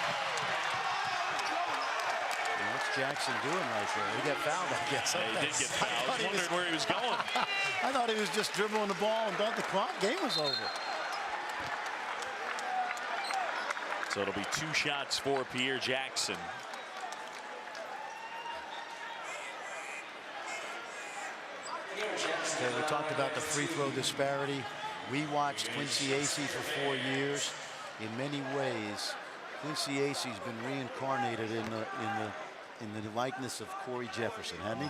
What's Jackson doing right there? He got fouled, I guess. Yeah, he did get fouled. I was wondering where he was going. I thought he was just dribbling the ball and thought the clock game was over. So it'll be 2 shots for Pierre Jackson. Okay, we talked about the free throw disparity. We watched Quincy Acey for 4 years. In many ways, Quincy Acey's been reincarnated in the likeness of Corey Jefferson, hasn't he?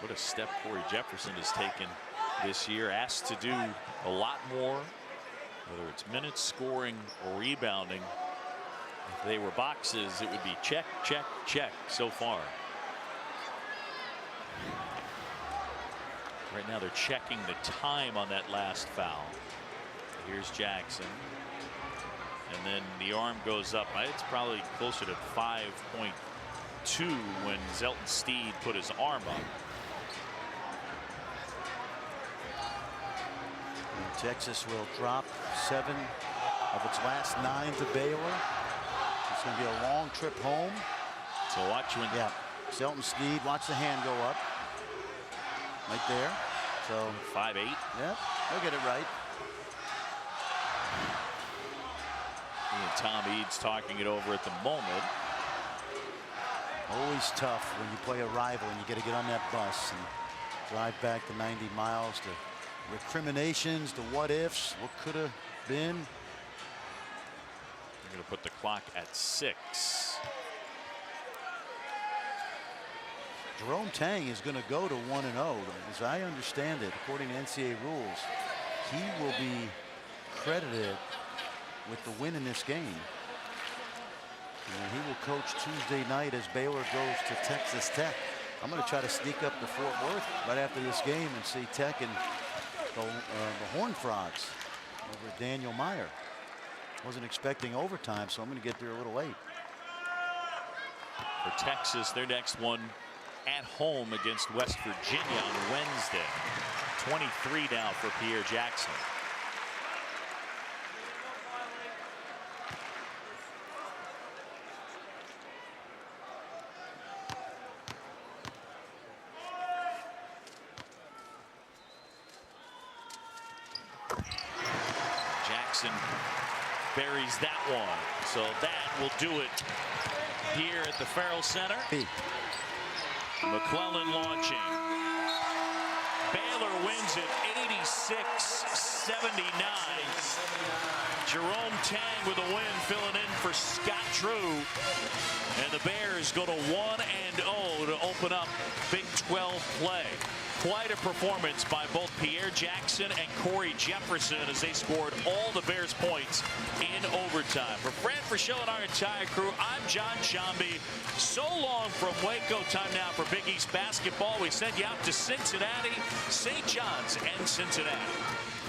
What a step Corey Jefferson has taken this year. Asked to do a lot more, whether it's minutes, scoring, or rebounding. If they were boxes, it would be check, check, check so far. Right now they're checking the time on that last foul. Here's Jackson. And then the arm goes up. It's probably closer to 5.2 when Zelton Steed put his arm up. And Texas will drop 7 of its last 9 to Baylor. It's going to be a long trip home. So watch when. Yeah, Zelton Steed, watch the hand go up. Right there. So 5'8". Yeah, they'll get it right. And Tom Eads talking it over at the moment. Always tough when you play a rival and you got to get on that bus and drive back the 90 miles. The recriminations, the what ifs, what could have been. They're going to put the clock at 6. Jerome Tang is going to go to 1-0. As I understand it, according to NCAA rules, he will be credited with the win in this game. And he will coach Tuesday night as Baylor goes to Texas Tech. I'm going to try to sneak up to Fort Worth right after this game and see Tech and the Horned Frogs over at Daniel Meyer. Wasn't expecting overtime, so I'm going to get there a little late. For Texas, their next one at home against West Virginia on Wednesday. 23 now for Pierre Jackson. Jackson buries that one. So that will do it here at the Farrell Center. McClellan launching. Baylor wins it 86-79. Jerome Tang with a win, filling in for Scott Drew. And the Bears go to 1-0 to open up Big 12 play. Quite a performance by both Pierre Jackson and Corey Jefferson as they scored all the Bears points in overtime. For Fran Fraschilla and our entire crew, I'm John Shambi. So long from Waco. Time now for Big East basketball. We send you out to Cincinnati, St. John's, and Cincinnati.